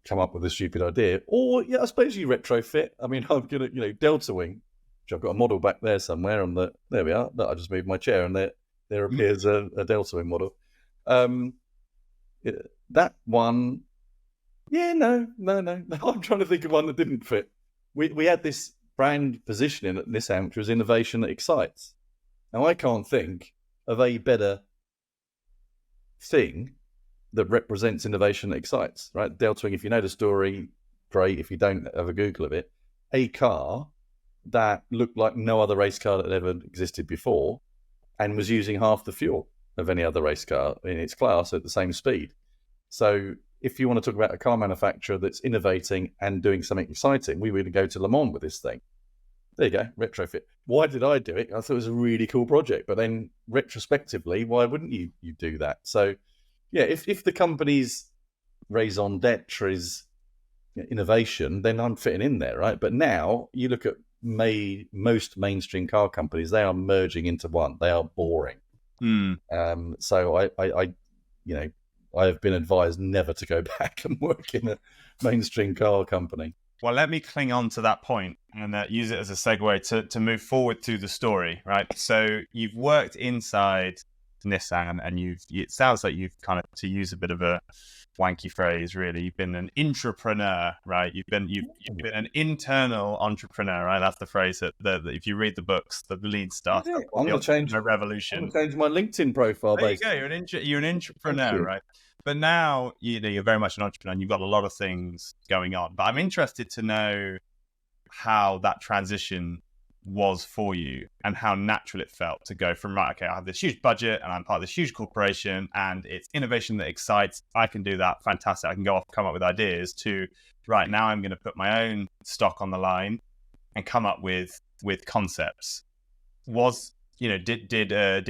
come up with a stupid idea. Or I suppose you retrofit. I mean, I'm gonna, Delta Wing, which I've got a model back there somewhere there we are. I just moved my chair, and there appears a Delta Wing model. That one, no. I'm trying to think of one that didn't fit. We had this brand positioning at Nissan, which was innovation that excites. Now, I can't think of a better thing that represents innovation that excites, right? Delta Wing, if you know the story, great. If you don't, have a Google of it. A car that looked like no other race car that had ever existed before, and was using half the fuel of any other race car in its class at the same speed. So if you want to talk about a car manufacturer that's innovating and doing something exciting, we would go to Le Mans with this thing. There you go, retrofit. Why did I do it? I thought it was a really cool project, but then retrospectively, why wouldn't you do that? So yeah, if the company's raison d'etre is innovation, then I'm fitting in there, right? But now you look at most mainstream car companies, they are merging into one. They are boring. So I have been advised never to go back and work in a mainstream car company. Well, let me cling on to that point and use it as a segue to move forward to the story, right? So you've worked inside Nissan, and it sounds like you've kind of, to use a bit of a wanky phrase, really, you've been an intrapreneur, right? You've been an internal entrepreneur, right? That's the phrase that if you read the books, the lead starts. I'm going to change Revolution. I'm going to change my LinkedIn profile. There you go. You're an intrapreneur, right? But now you're very much an entrepreneur, and you've got a lot of things going on. But I'm interested to know how that transition was for you, and how natural it felt to go from, right, okay, I have this huge budget and I'm part of this huge corporation and it's innovation that excites, I can do that, fantastic, I can go off, come up with ideas, to right now I'm going to put my own stock on the line and come up with concepts. Was did a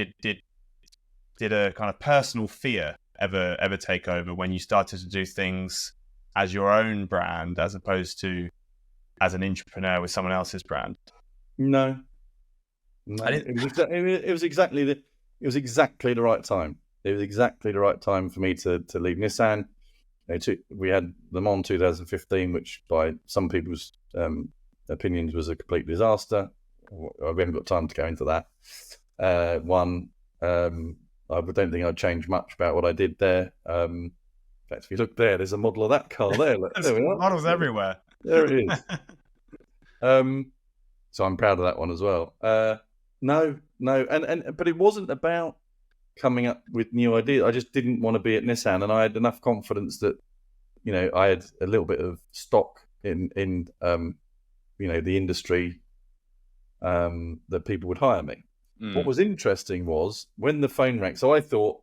kind of personal fear ever take over when you started to do things as your own brand as opposed to as an entrepreneur with someone else's brand? No. It was exactly the right time. It was exactly the right time for me to leave Nissan. We had Le Mans 2015, which by some people's opinions was a complete disaster. We haven't got time to go into that. I don't think I'd change much about what I did there. In fact, if you look there's a model of that car there. Look, there we are. Models everywhere. There it is. So I'm proud of that one as well. No, but it wasn't about coming up with new ideas. I just didn't want to be at Nissan, and I had enough confidence that, I had a little bit of stock in the industry, that people would hire me. What was interesting was when the phone rang. So I thought,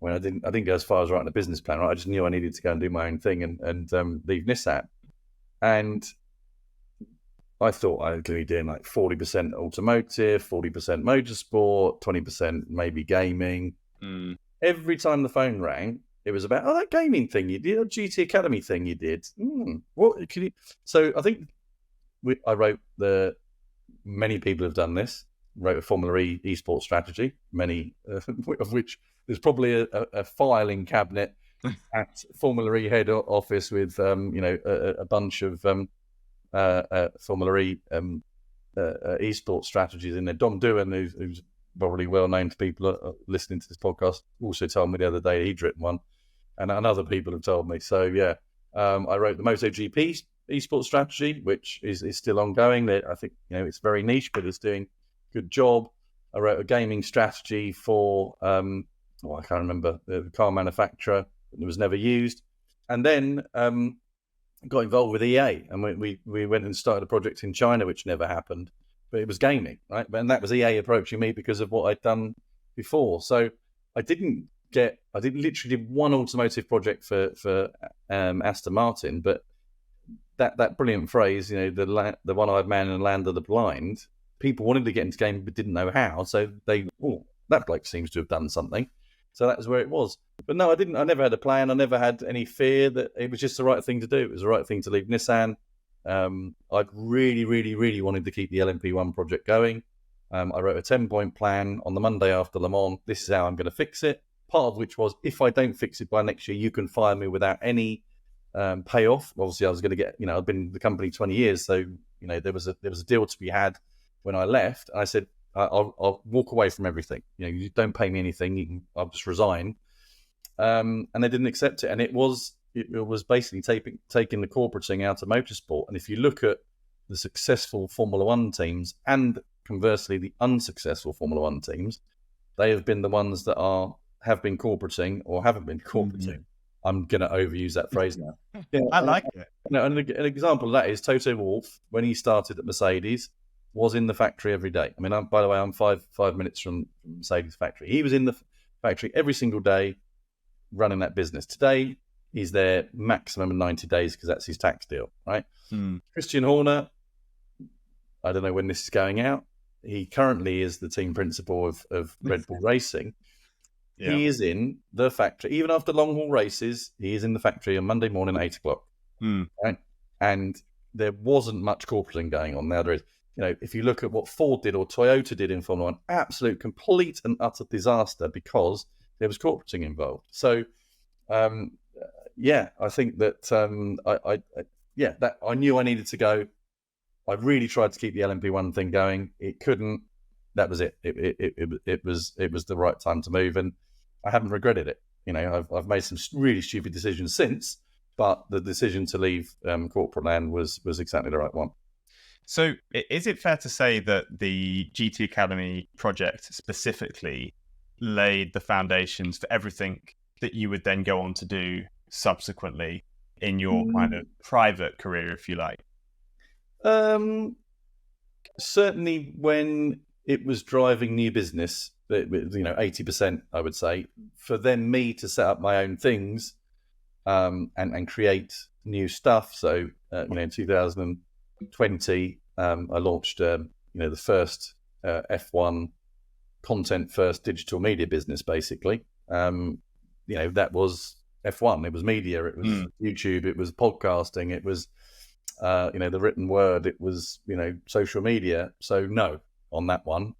I didn't go as far as writing a business plan, right? I just knew I needed to go and do my own thing and leave Nissan, and I thought I was going to be doing like 40% automotive, 40% motorsport, 20% maybe gaming. Every time the phone rang, it was about, that gaming thing you did, or GT Academy thing you did. What can you? So I think I wrote many people have done this. wrote a Formula E eSports strategy, many of which there's probably a filing cabinet at Formula E head office with a bunch of Formula E eSports strategies in there. Dom Doohan, who's probably well known to people listening to this podcast, also told me the other day he'd written one, and other people have told me. So yeah, I wrote the MotoGP eSports strategy, which is still ongoing. I think it's very niche, but it's doing a good job. I wrote a gaming strategy for I can't remember the car manufacturer that was never used, and then got involved with EA, and we went and started a project in China, which never happened, but it was gaming, right? And that was EA approaching me because of what I'd done before. So I literally did one automotive project for Aston Martin, but that brilliant phrase, the one-eyed man in the land of the blind, people wanted to get into gaming but didn't know how, so that bloke seems to have done something. So that was where it was. But no, I never had a plan. I never had any fear. That it was just the right thing to do. It was the right thing to leave Nissan. I'd really, really, really wanted to keep the LMP1 project going. I wrote a 10-point plan on the Monday after Le Mans. This is how I'm going to fix it. Part of which was, if I don't fix it by next year, you can fire me without any payoff. Obviously, I was going to get, I've been in the company 20 years, so there was a deal to be had when I left. I said, I'll walk away from everything. You don't pay me anything. I'll just resign. And they didn't accept it. And it was basically taking the corporating out of motorsport. And if you look at the successful Formula One teams and conversely the unsuccessful Formula One teams, they have been the ones that have been corporating or haven't been corporating. Mm-hmm. I'm going to overuse that phrase now. Yeah, I like it. An example of that is Toto Wolff, when he started at Mercedes, was in the factory every day. I mean, by the way, I'm five minutes from Mercedes factory. He was in the factory every single day running that business. Today, he's there maximum of 90 days because that's his tax deal, right? Christian Horner, I don't know when this is going out. He currently is the team principal of Red Bull Racing. Yeah. He is in the factory. Even after long haul races, he is in the factory on Monday morning at 8 o'clock. Right? And there wasn't much corporating going on. Now there is. If you look at what Ford did or Toyota did in Formula One, absolute, complete and utter disaster because there was corporating involved. So, I think that I knew I needed to go. I really tried to keep the LMP1 thing going. It couldn't. That was it. It was the right time to move, and I haven't regretted it. I've made some really stupid decisions since, but the decision to leave corporate land was exactly the right one. So is it fair to say that the GT Academy project specifically laid the foundations for everything that you would then go on to do subsequently in your kind of private career, if you like? Certainly when it was driving new business, 80%, I would say, for then me to set up my own things and create new stuff. So, in 2020, I launched, the first F1 content first digital media business, basically. That was F1. It was media. It was YouTube. It was podcasting. It was, the written word. It was, social media. So no on that one,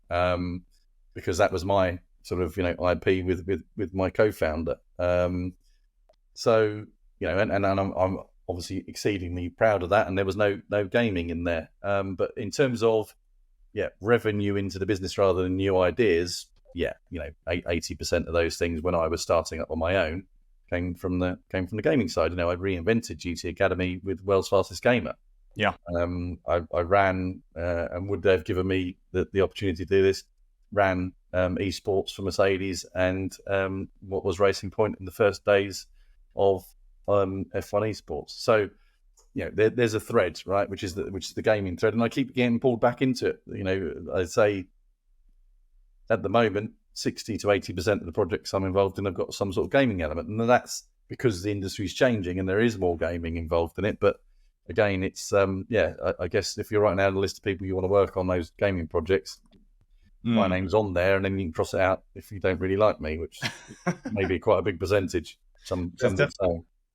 because that was my sort of, IP with my co-founder. So, and I'm obviously exceedingly proud of that, and there was no gaming in there. But in terms of revenue into the business rather than new ideas, 80% of those things when I was starting up on my own came from the gaming side. I reinvented GT Academy with World's Fastest Gamer. Yeah. I ran and would have given me the opportunity to do this. Ran eSports for Mercedes and what was Racing Point in the first days of F1 eSports. So, there's a thread, right, which is the gaming thread, and I keep getting pulled back into it. I'd say at the moment 60 to 80% of the projects I'm involved in have got some sort of gaming element, and that's because the industry's changing and there is more gaming involved in it. But again, it's I guess if you're writing out a list of people you want to work on those gaming projects, my name's on there, and then you can cross it out if you don't really like me, which may be quite a big percentage.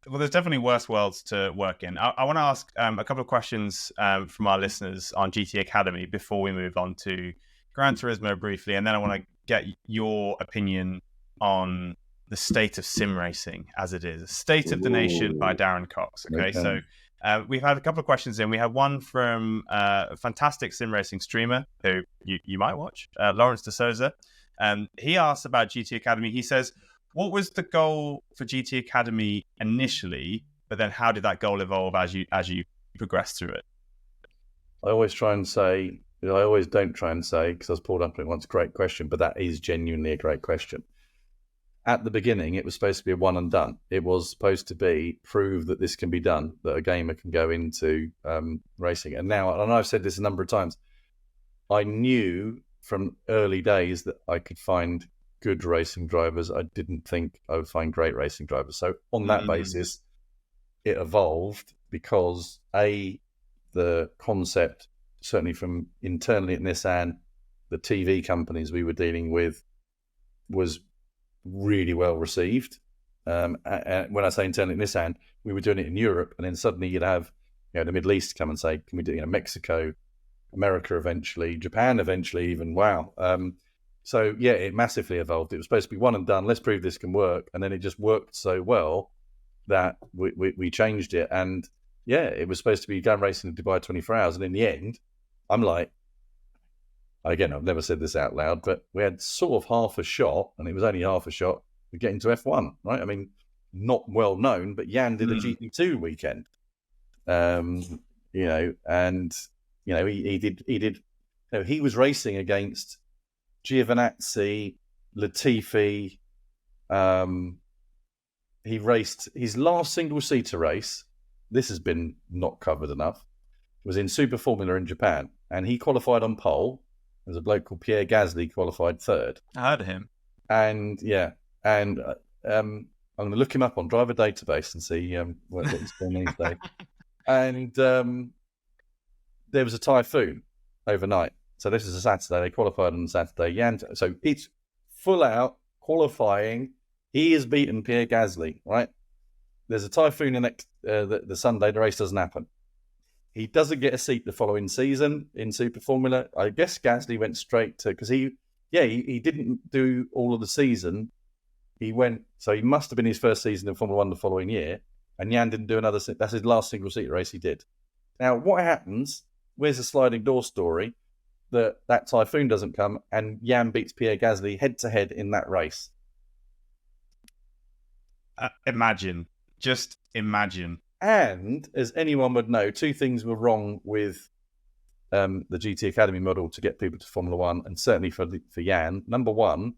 Well, there's definitely worse worlds to work in. I want to ask a couple of questions from our listeners on GT Academy before we move on to Gran Turismo briefly, and then I want to get your opinion on the state of sim racing as it is. State of the Nation by Darren Cox. Okay. So we've had a couple of questions in. We have one from a fantastic sim racing streamer who you might watch, Lawrence de Souza. He asked about GT Academy. He says, what was the goal for GT Academy initially, but then how did that goal evolve as you progressed through it? I always don't try and say, because I was pulled up on it once, great question, but that is genuinely a great question. At the beginning, it was supposed to be a one and done. It was supposed to be prove that this can be done, that a gamer can go into racing. And now, and I've said this a number of times, I knew from early days that I could find good racing drivers. I didn't think I would find great racing drivers. So on that basis, it evolved because the concept, certainly from internally at Nissan, the TV companies we were dealing with, was really well received. And when I say internally at Nissan, we were doing it in Europe, and then suddenly you'd have the Middle East come and say, can we do Mexico, America eventually, Japan eventually even. Wow. So yeah, it massively evolved. It was supposed to be one and done. Let's prove this can work. And then it just worked so well that we changed it. And yeah, it was supposed to be going racing in Dubai 24 hours. And in the end, I'm like, again, I've never said this out loud, but we had sort of half a shot, and it was only half a shot, to get into F1, right? I mean, not well known, but Jan did a GT2 weekend. And he was racing against Giovinazzi, Latifi. He raced his last single-seater race. This has been not covered enough. Was in Super Formula in Japan, and he qualified on pole. There's a bloke called Pierre Gasly qualified third. I heard of him. And I'm going to look him up on driver database and see what he's doing these days. And there was a typhoon overnight. So this is a Saturday. They qualified on Saturday. So it's full out qualifying. He has beaten Pierre Gasly, right? There's a typhoon the Sunday. The race doesn't happen. He doesn't get a seat the following season in Super Formula. I guess Gasly went straight to, because he didn't do all of the season. He must have been his first season in Formula One the following year. And Jan didn't do another. That's his last single-seater race he did. Now, what happens? Where's the sliding door story? That typhoon doesn't come, and Jan beats Pierre Gasly head-to-head in that race. Just imagine. And as anyone would know, two things were wrong with the GT Academy model to get people to Formula One, and certainly for Jan. Number one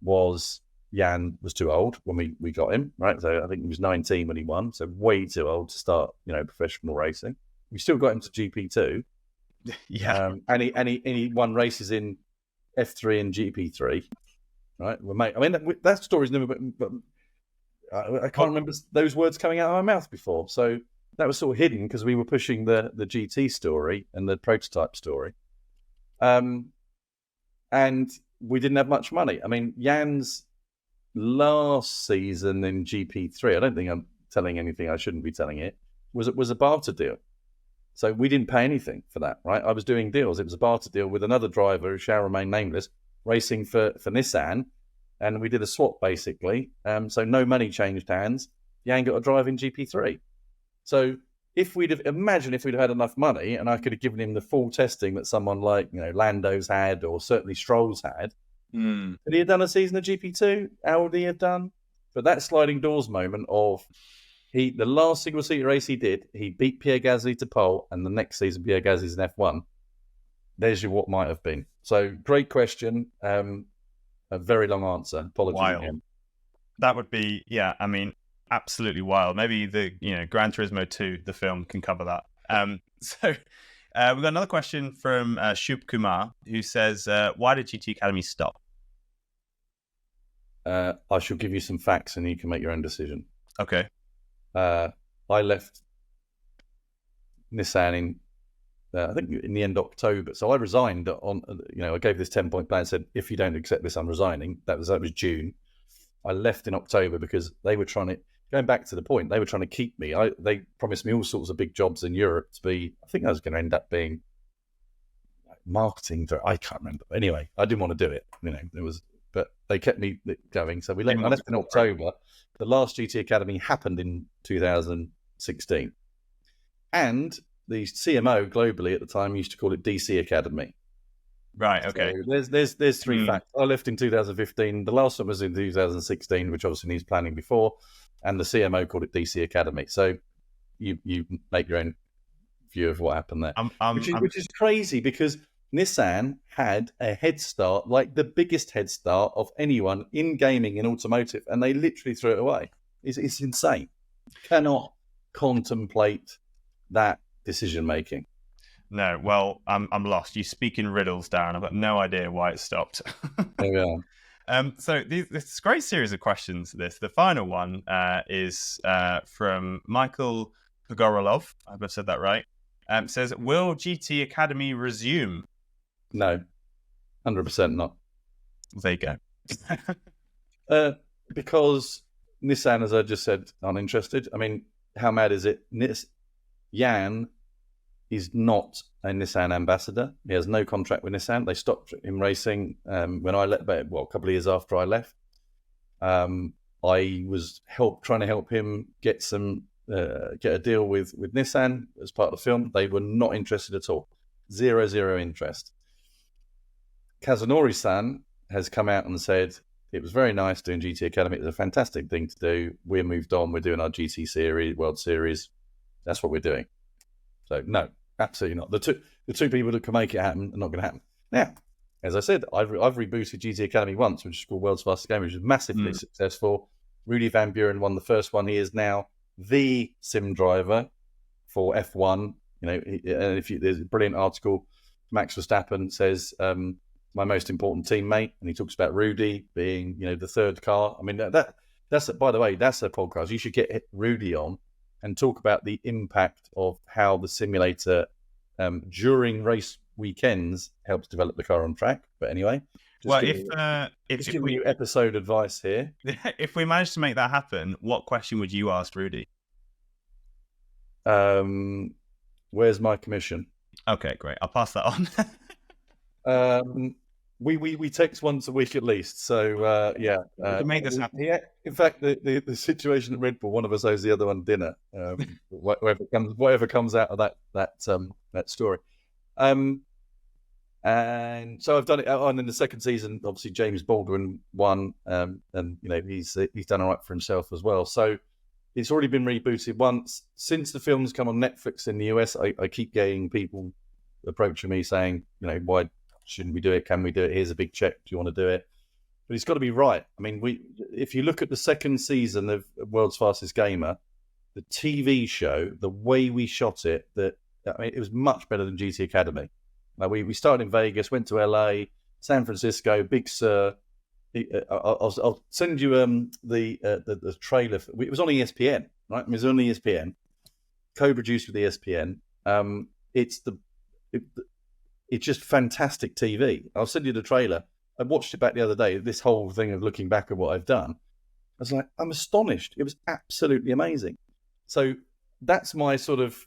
was Jan was too old when we got him, right? So I think he was 19 when he won, so way too old to start, professional racing. We still got him to GP2. Yeah. And he won races in F3 and GP3, right? I mean, that story's never been, but I can't remember those words coming out of my mouth before. So that was sort of hidden because we were pushing the GT story and the prototype story. And we didn't have much money. I mean, Jan's last season in GP3, I don't think I'm telling anything I shouldn't be telling it, was a barter deal. So we didn't pay anything for that, right? I was doing deals. It was a barter deal with another driver who shall remain nameless, racing for Nissan. And we did a swap, basically. So no money changed hands. Jan got a drive in GP3. So if we'd have had enough money and I could have given him the full testing that someone like, Lando's had, or certainly Stroll's had, could he have done a season of GP2? How would he have done? But that sliding doors moment of the last single-seater race he did, he beat Pierre Gasly to pole, and the next season Pierre Gasly's in F1. There's your what might have been. So great question. A very long answer. Apologies again. That would be, absolutely wild. Maybe the Gran Turismo 2, the film, can cover that. So we've got another question from Shub Kumar, who says, why did GT Academy stop? I shall give you some facts and you can make your own decision. Okay. I left Nissan in, I think in the end of October. So I resigned on, I gave this 10-point plan, said, if you don't accept this, I'm resigning. That was June. I left in October because they were trying to, going back to the point, they were trying to keep me. They promised me all sorts of big jobs in Europe to be, I think I was going to end up being marketing director. I can't remember. Anyway, I didn't want to do it. But they kept me going. So I left in October. The last GT Academy happened in 2016, and the CMO globally at the time used to call it DC Academy. Right. Okay. So there's three facts. I left in 2015. The last one was in 2016, which obviously needs planning before, and the CMO called it DC Academy. So you make your own view of what happened there, which is crazy because Nissan had a head start, like the biggest head start of anyone in gaming in automotive, and they literally threw it away. It's insane. Cannot contemplate that decision making. No, well, I'm lost. You speak in riddles, Darren. I've got no idea why it stopped. There we are. So this great series of questions. The final one is from Michael Pogorelov. I hope I've said that right. It says, will GT Academy resume? No, 100% not. There you go. Because Nissan, as I just said, uninterested. I mean, how mad is it? Jan is not a Nissan ambassador. He has no contract with Nissan. They stopped him racing when I left. A couple of years after I left. I was trying to help him get a deal with Nissan as part of the film. They were not interested at all. Zero interest. Kazunori-san has come out and said it was very nice doing GT Academy. It was a fantastic thing to do. We're moved on. We're doing our GT Series, World Series. That's what we're doing. So no, absolutely not. The two people that can make it happen are not going to happen. Now, as I said, I've rebooted GT Academy once, which is called World's Fastest Game, which was massively successful. Rudy Van Buren won the first one. He is now the sim driver for F1. There's a brilliant article. Max Verstappen says, my most important teammate, and he talks about Rudy being, the third car. I mean, that's by the way, that's a podcast. You should get Rudy on and talk about the impact of how the simulator during race weekends helps develop the car on track. But anyway, if giving you episode advice here. If we manage to make that happen, what question would you ask Rudy? Where's my commission? Okay, great. I'll pass that on. We text once a week at least, so yeah. We can make this happen. Yeah, in fact, the situation at Red Bull, one of us owes the other one dinner. Whatever comes out of that story. And so I've done it. And in the second season, obviously James Baldwin won, and he's done all right for himself as well. So it's already been rebooted once. Since the film's come on Netflix in the US, I keep getting people approaching me saying, why shouldn't we do it? Can we do it? Here's a big check. Do you want to do it? But it's got to be right. I mean, if you look at the second season of World's Fastest Gamer, the TV show, the way we shot it, it was much better than GT Academy. Now, we started in Vegas, went to LA, San Francisco, Big Sur. I'll send you the trailer. It was on ESPN, right? It was on ESPN, co-produced with ESPN. It's just fantastic TV. I'll send you the trailer. I watched it back the other day. This whole thing of looking back at what I've done, I was like, I'm astonished. It was absolutely amazing. So that's my sort of,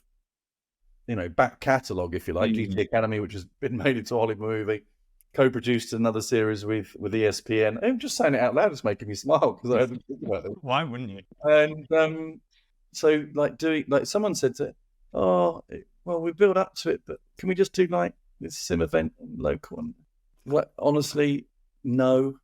back catalogue, if you like. GT Academy, which has been made into a Hollywood movie, co-produced another series with ESPN. I'm just saying it out loud. It's making me smile because I hadn't thought about it. Why wouldn't you? And so someone said to, well, we build up to it, but can we just do this sim event local? And honestly, no.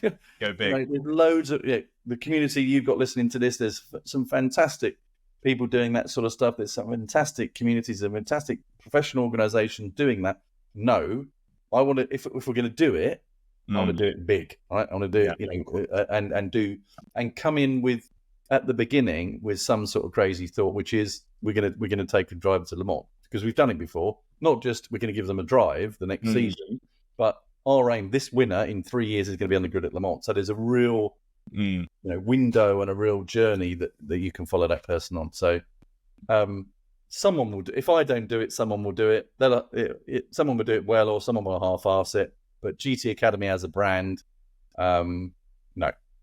Go big. There's loads of the community you've got listening to this. There's some fantastic people doing that sort of stuff. There's some fantastic communities and fantastic professional organisations doing that. No, I want to. If we're going to do it, I want to do it big. Right? I want to do it, and come in with at the beginning with some sort of crazy thought, which is we're going to take a driver to Le Mans because we've done it before. Not just we're going to give them a drive the next season, but our aim, this winner in 3 years is going to be on the grid at Le Mans. So there's a real, window and a real journey that you can follow that person on. So someone will do. If I don't do it, someone will do it. Someone will do it well, or someone will half-arse it. But GT Academy as a brand, no,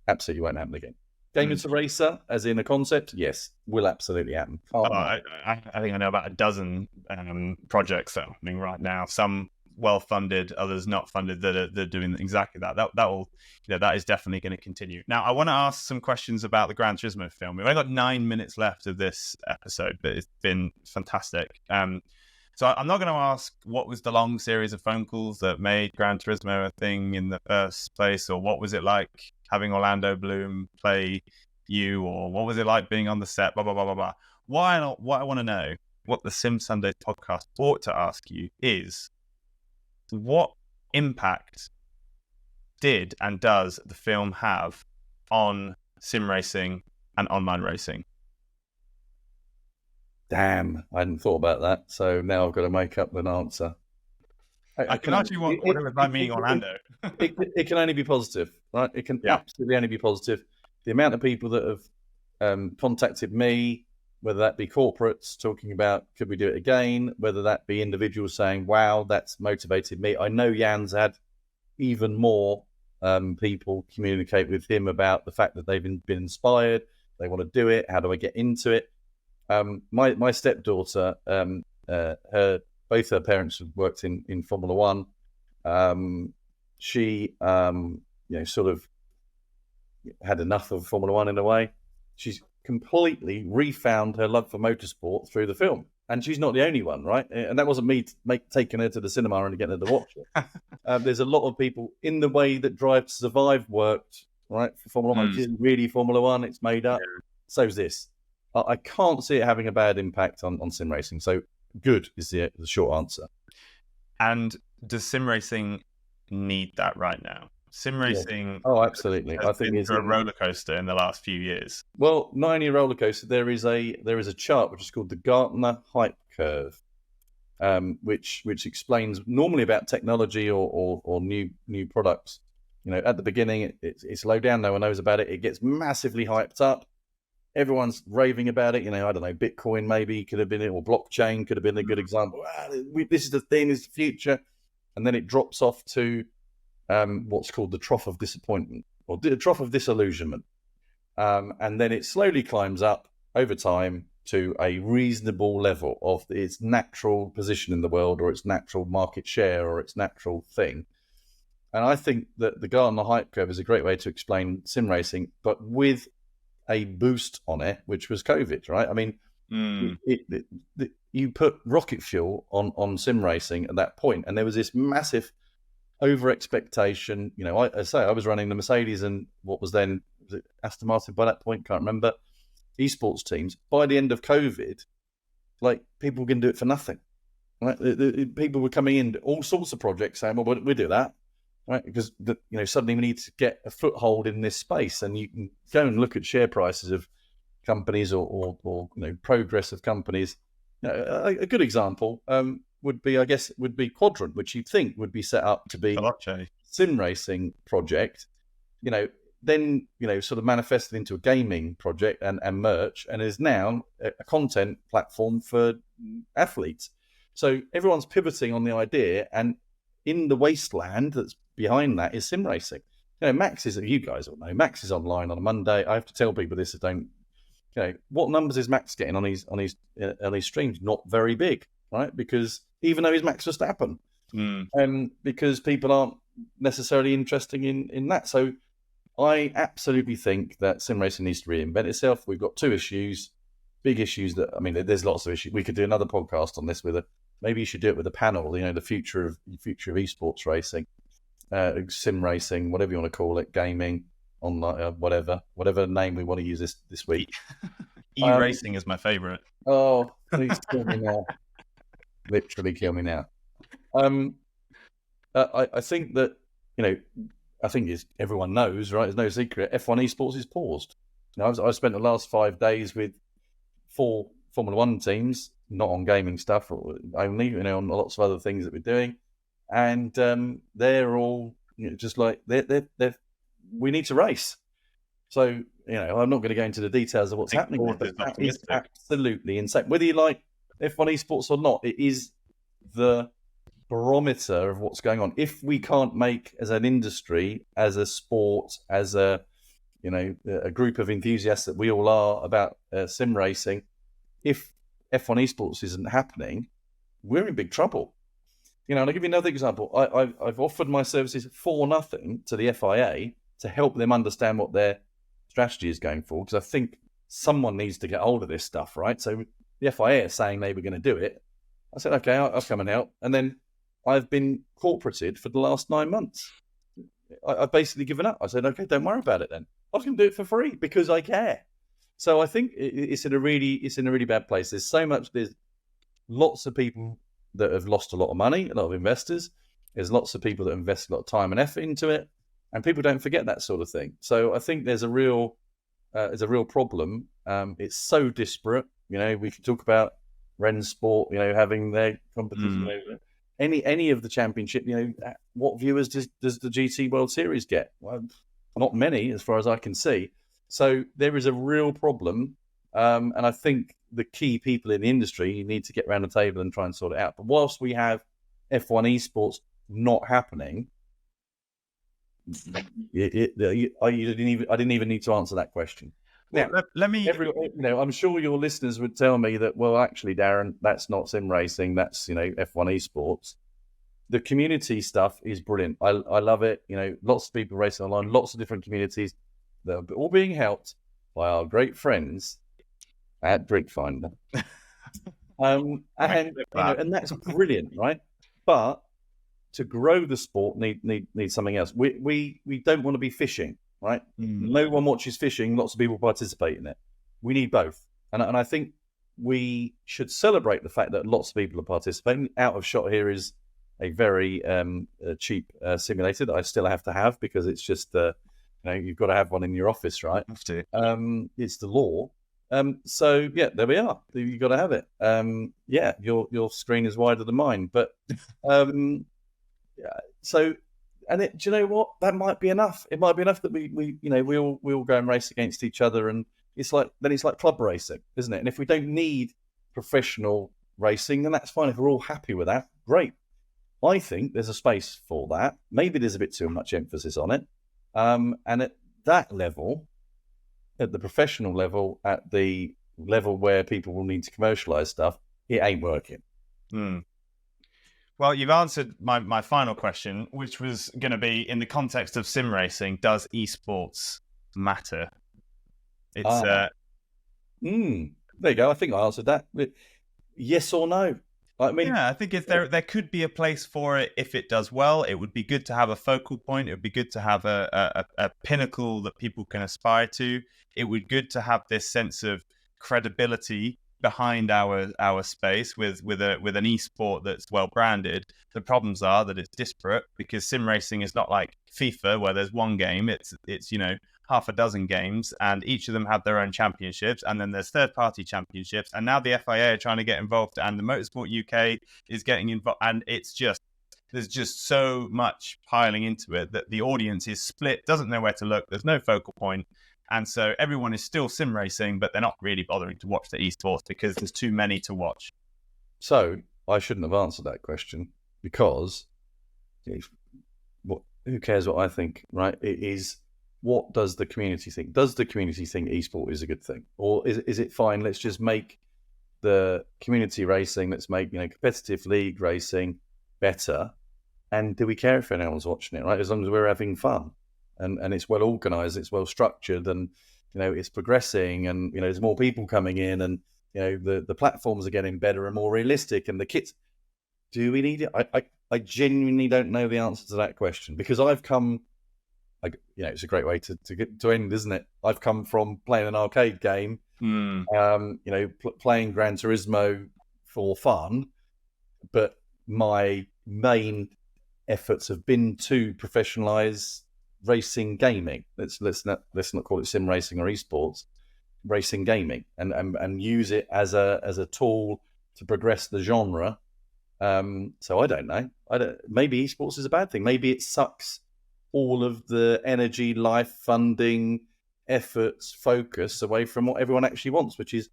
absolutely won't happen again. Game into Racer, as in a concept, yes, will absolutely happen. I think I know about a dozen projects that are happening right now. Some well funded, others not funded, that are doing exactly that. That will, that is definitely going to continue. Now, I want to ask some questions about the Gran Turismo film. We've only got 9 minutes left of this episode, but it's been fantastic. So I'm not going to ask what was the long series of phone calls that made Gran Turismo a thing in the first place, or what was it like having Orlando Bloom play you, or what was it like being on the set, blah, blah, blah, blah, blah. What I want to know, what the Sim Sunday podcast ought to ask you is, what impact did and does the film have on sim racing and online racing? Damn, I hadn't thought about that. So now I've got to make up an answer. I can ask you whatever about meeting Orlando. It can only be positive, right? It can absolutely only be positive. The amount of people that have contacted me, whether that be corporates talking about could we do it again, whether that be individuals saying, wow, that's motivated me. I know Jan's had even more people communicate with him about the fact that they've been inspired, they want to do it, how do I get into it? My stepdaughter, both her parents have worked in Formula One. She sort of had enough of Formula One in a way. She's completely refound her love for motorsport through the film, and she's not the only one, right? And that wasn't me taking her to the cinema and getting her to watch it. There's a lot of people in the way that Drive to Survive worked, right? For Formula One, it's really Formula One. It's made up. So's this. I can't see it having a bad impact on sim racing. So good is the short answer. And does sim racing need that right now? Sim racing, oh, absolutely. I think it's a roller coaster in the last few years. Well, not only a roller coaster. There is a chart which is called the Gartner Hype Curve, which explains normally about technology or new products. At the beginning it's low down. No one knows about it. It gets massively hyped up. Everyone's raving about it. I don't know, Bitcoin maybe could have been it, or blockchain could have been a good example. This is the thing, this is the future. And then it drops off to what's called the trough of disappointment, or the trough of disillusionment. And then it slowly climbs up over time to a reasonable level of its natural position in the world, or its natural market share, or its natural thing. And I think that the Gartner Hype Curve is a great way to explain sim racing, but with a boost on it, which was COVID, right? I mean, you put rocket fuel on sim racing at that point, and there was this massive over expectation. I was running the Mercedes and what was then Aston Martin by that point, can't remember, eSports teams. By the end of COVID, like, people can do it for nothing, right? People were coming in all sorts of projects saying, well, we do that, right? Because suddenly we need to get a foothold in this space, and you can go and look at share prices of companies or progress of companies. A good example would be Quadrant, which you'd think would be set up to be a sim racing project, then sort of manifested into a gaming project and merch, and is now a content platform for athletes. So everyone's pivoting on the idea, and in the wasteland that's behind that is sim racing. Max is, you guys all know, Max is online on a Monday. I have to tell people this that don't. What numbers is Max getting on his streams? Not very big, right? Because even though he's Max Verstappen, because people aren't necessarily interested in that. So I absolutely think that sim racing needs to reinvent itself. We've got two big issues that, there's lots of issues. We could do another podcast on this maybe you should do it with a panel. The future of eSports racing, sim racing, whatever you want to call it, gaming, online, whatever name we want to use this week. E-racing is my favorite. Oh, please kill me now. Literally kill me now. I think that, I think everyone knows, right? There's no secret. F1 eSports is paused. I've spent the last 5 days with 4 Formula One teams, not on gaming stuff only, on lots of other things that we're doing, and they're all just like we need to race. So I'm not going to go into the details of what's happening, but that is absolutely insane. Whether you like F1 eSports or not, it is the barometer of what's going on. If we can't make, as an industry, as a sport, as a group of enthusiasts that we all are about sim racing, if F1 eSports isn't happening, we're in big trouble. And I'll give you another example. I've offered my services for nothing to the FIA to help them understand what their strategy is going for, because I think someone needs to get hold of this stuff, right? So the FIA is saying they were going to do it. I said, okay, I'll come and help. And then I've been corporated for the last 9 months. I've basically given up. I said, okay, don't worry about it then. I was going to do it for free because I care. So I think it's in a really bad place. There's lots of people that have lost a lot of money, a lot of investors. There's lots of people that invest a lot of time and effort into it, and people don't forget that sort of thing. So I think there's a real problem. It's so disparate. We could talk about Ren Sport, having their competition over any of the championship. What viewers does the GT World Series get? Well, not many, as far as I can see. So there is a real problem, and I think the key people in the industry need to get around the table and try and sort it out. But whilst we have F1 eSports not happening, I didn't even need to answer that question. Now, let me. I'm sure your listeners would tell me that, well, actually, Darren, that's not sim racing. That's F1 eSports. The community stuff is brilliant. I love it. Lots of people racing online, lots of different communities. They're all being helped by our great friends at Drinkfinder. And that's brilliant, right? But to grow the sport, need something else. We don't want to be fishing, right? No one watches fishing. Lots of people participate in it. We need both, and I think we should celebrate the fact that lots of people are participating. Out of Shot here is a very cheap simulator that I still have to have because it's just you've got to have one in your office, right? Have to. It's the law. So yeah, there we are. You've got to have it. Your screen is wider than mine, but so, and do you know what? That might be enough. It might be enough that we all go and race against each other, and it's like club racing, isn't it? And if we don't need professional racing, then that's fine. If we're all happy with that, great. I think there's a space for that. Maybe there's a bit too much emphasis on it, and at that level, at the professional level, at the level where people will need to commercialize stuff, it ain't working. Well, you've answered my final question, which was going to be, in the context of sim racing, does esports matter? It's there you go. I think I answered that. Yes or no? I think there could be a place for it if it does well. It would be good to have a focal point. It would be good to have a pinnacle that people can aspire to. It would be good to have this sense of credibility behind our space with an esport that's well branded. The problems are that it's disparate because sim racing is not like FIFA where there's one game. It's half a dozen games, and each of them have their own championships, and then there's third-party championships, and now the FIA are trying to get involved, and the Motorsport UK is getting involved, and there's just so much piling into it that the audience is split, doesn't know where to look, there's no focal point, and so everyone is still sim racing, but they're not really bothering to watch the esports because there's too many to watch. So I shouldn't have answered that question because who cares what I think, right? It is, what does the community think? Does the community think esport is a good thing? Or is it fine? Let's just make the community racing, let's make competitive league racing better. And do we care if anyone's watching it, right? As long as we're having fun and it's well organized, it's well structured, and it's progressing, and there's more people coming in, and the platforms are getting better and more realistic, and the kits. Do we need it? I genuinely don't know the answer to that question because I've come. It's a great way to get to end, isn't it? I've come from playing an arcade game, playing Gran Turismo for fun, but my main efforts have been to professionalize racing gaming. Let's not call it sim racing or esports, racing gaming, and use it as a tool to progress the genre. So I don't know. Maybe esports is a bad thing. Maybe it sucks all of the energy, life, funding, efforts, focus away from what everyone actually wants, which is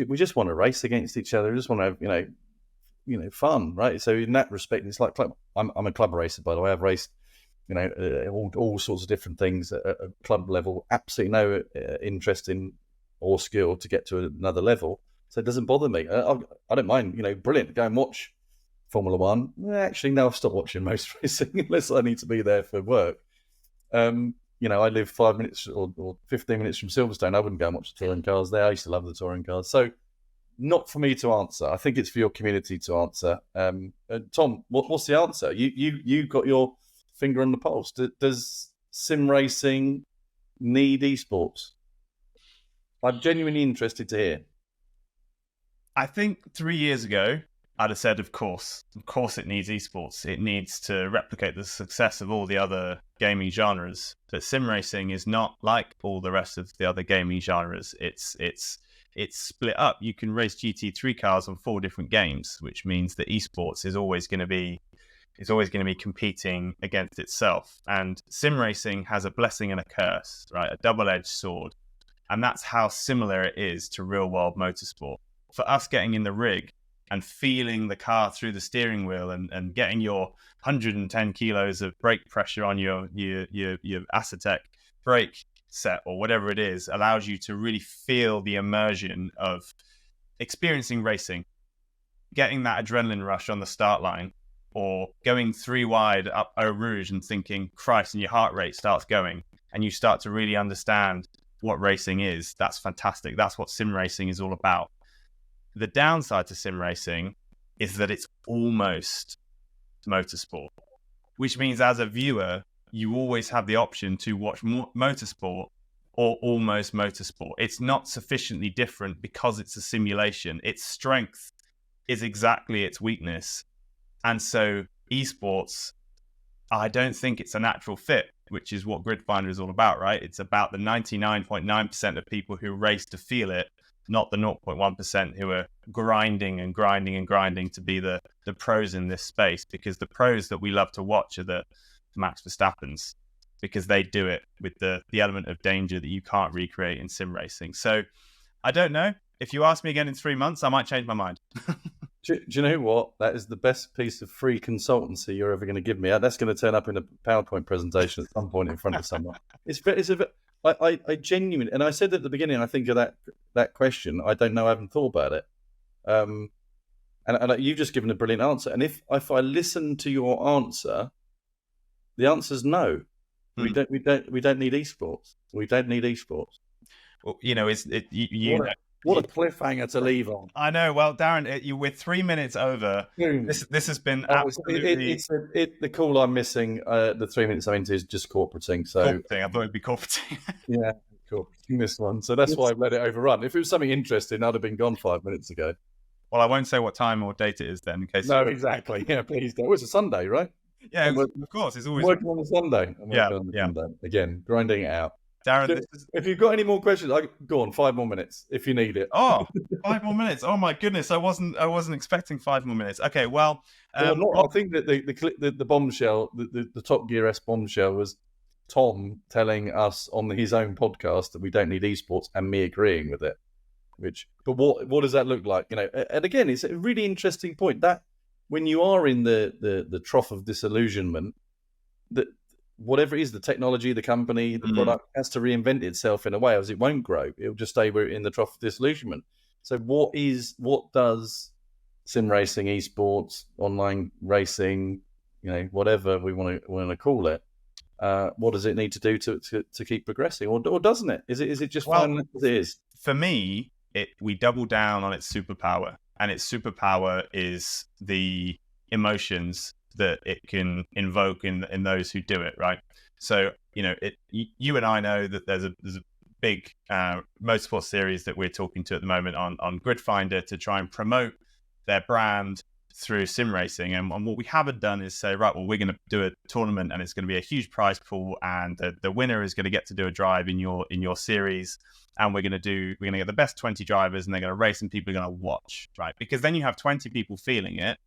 we just want to race against each other. We just want to have fun, right? So in that respect, it's like I'm a club racer, by the way. I've raced all sorts of different things at a club level. Absolutely no interest in or skill to get to another level, so it doesn't bother me. I don't mind. Brilliant. Go and watch Formula One. Actually, no, I've stopped watching most racing unless I need to be there for work. I live 5 minutes or 15 minutes from Silverstone. I wouldn't go and watch the touring cars there. I used to love the touring cars. So not for me to answer. I think it's for your community to answer. Tom, what's the answer? You got your finger on the pulse. Does sim racing need esports? I'm genuinely interested to hear. I think 3 years ago, I'd have said, of course it needs esports. It needs to replicate the success of all the other gaming genres. But sim racing is not like all the rest of the other gaming genres. It's split up. You can race GT3 cars on 4 different games, which means that esports is always going to be competing against itself. And sim racing has a blessing and a curse, right? A double-edged sword. And that's how similar it is to real-world motorsport. For us getting in the rig and feeling the car through the steering wheel and getting your 110 kilos of brake pressure on your Acetec brake set or whatever it is allows you to really feel the immersion of experiencing racing, getting that adrenaline rush on the start line, or going 3 wide up Eau Rouge and thinking, Christ, and your heart rate starts going and you start to really understand what racing is. That's fantastic. That's what sim racing is all about. The downside to sim racing is that it's almost motorsport, which means as a viewer, you always have the option to watch motorsport or almost motorsport. It's not sufficiently different because it's a simulation. Its strength is exactly its weakness. And so esports, I don't think it's a natural fit, which is what Gridfinder is all about, right? It's about the 99.9% of people who race to feel it, not the 0.1% who are grinding and grinding and grinding to be the pros in this space, because the pros that we love to watch are the Max Verstappens, because they do it with the element of danger that you can't recreate in sim racing. So I don't know. If you ask me again in 3 months, I might change my mind. Do you know what? That is the best piece of free consultancy you're ever going to give me. That's going to turn up in a PowerPoint presentation at some point in front of someone. I genuinely, and I said at the beginning, I think of that question. I don't know. I haven't thought about it. And you've just given a brilliant answer. And if I listen to your answer, the answer's no. We don't need esports. We don't need esports. Well, What a cliffhanger to leave on. I know. Well, Darren, we're 3 minutes over. This has been absolutely... the call I'm missing, the 3 minutes I'm into is just corporating. So corporating. I thought it'd be corporating. Yeah, corporating this one. So that's why I've let it overrun. If it was something interesting, I'd have been gone 5 minutes ago. Well, I won't say what time or date it is then, in case... No, exactly. Yeah, please don't. It's a Sunday, right? Yeah, of course. It's always... I'm working on a Sunday. Sunday. Again, grinding it out. Darren, if you've got any more questions, go on. 5 more minutes if you need it. Oh, 5 more minutes! Oh my goodness, I wasn't expecting 5 more minutes. Okay, well, I think that the bombshell, the Top Gear S bombshell was Tom telling us on his own podcast that we don't need esports, and me agreeing with it. But what does that look like? And again, it's a really interesting point that when you are in the trough of disillusionment, that whatever it is, the technology, the company, the product has to reinvent itself in a way, as it won't grow. It'll just stay in the trough of disillusionment. So what does sim racing, esports, online racing, whatever we want to call it, what does it need to do to keep progressing, or doesn't it? Is it just fine as it is? For me, we double down on its superpower, and its superpower is the emotions that it can invoke in those who do it, right? So you and I know that there's a big motorsport series that we're talking to at the moment on Gridfinder to try and promote their brand through sim racing. And what we haven't done is say, right, well, we're going to do a tournament and it's going to be a huge prize pool, and the winner is going to get to do a drive in your series, and we're going to get the best 20 drivers, and they're going to race and people are going to watch, right? Because then you have 20 people feeling it,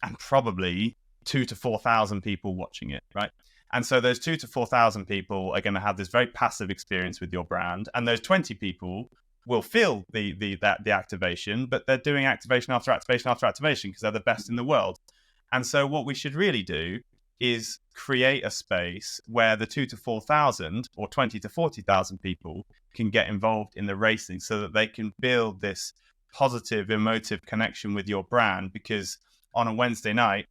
and probably 2,000 to 4,000 people watching it, right? And so those 2,000 to 4,000 people are going to have this very passive experience with your brand, and those 20 people will feel the activation, but they're doing activation after activation after activation because they're the best in the world. And so what we should really do is create a space where the 2,000 to 4,000 or 20,000 to 40,000 people can get involved in the racing, so that they can build this positive, emotive connection with your brand. Because on a Wednesday night,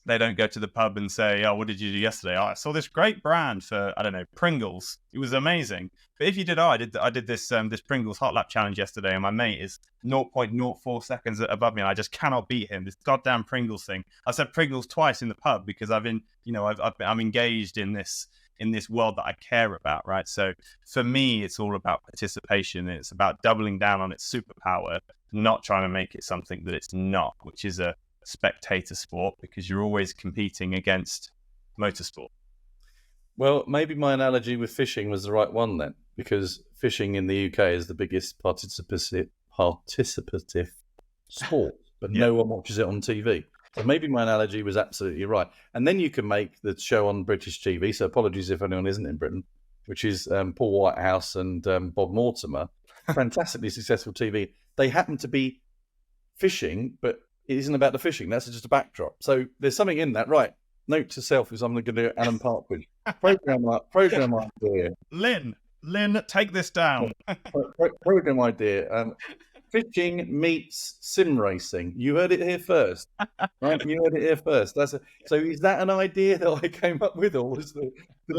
they don't go to the pub and say, "Oh, what did you do yesterday? Oh, I saw this great brand for, I don't know, Pringles. It was amazing." But if you did, I did this Pringles hot lap challenge yesterday, and my mate is 0.04 seconds above me, and I just cannot beat him. This goddamn Pringles thing. I said Pringles twice in the pub because I'm engaged in this world that I care about, right? So for me, it's all about participation. It's about doubling down on its superpower, not trying to make it something that it's not, which is a spectator sport, because you're always competing against motorsport. Well, maybe my analogy with fishing was the right one then, because fishing in the UK is the biggest participative sport, but no one watches it on TV. So maybe my analogy was absolutely right. And then you can make the show on British TV, so apologies if anyone isn't in Britain, which is Paul Whitehouse and Bob Mortimer, fantastically successful TV. They happen to be fishing, but it isn't about the fishing. That's just a backdrop. So there's something in that, right? Note to self is I'm going to do Alan Partridge. Program idea. Lynn, take this down. Program idea. Fishing meets sim racing. You heard it here first, right? You heard it here first. So is that an idea that I came up with, or was did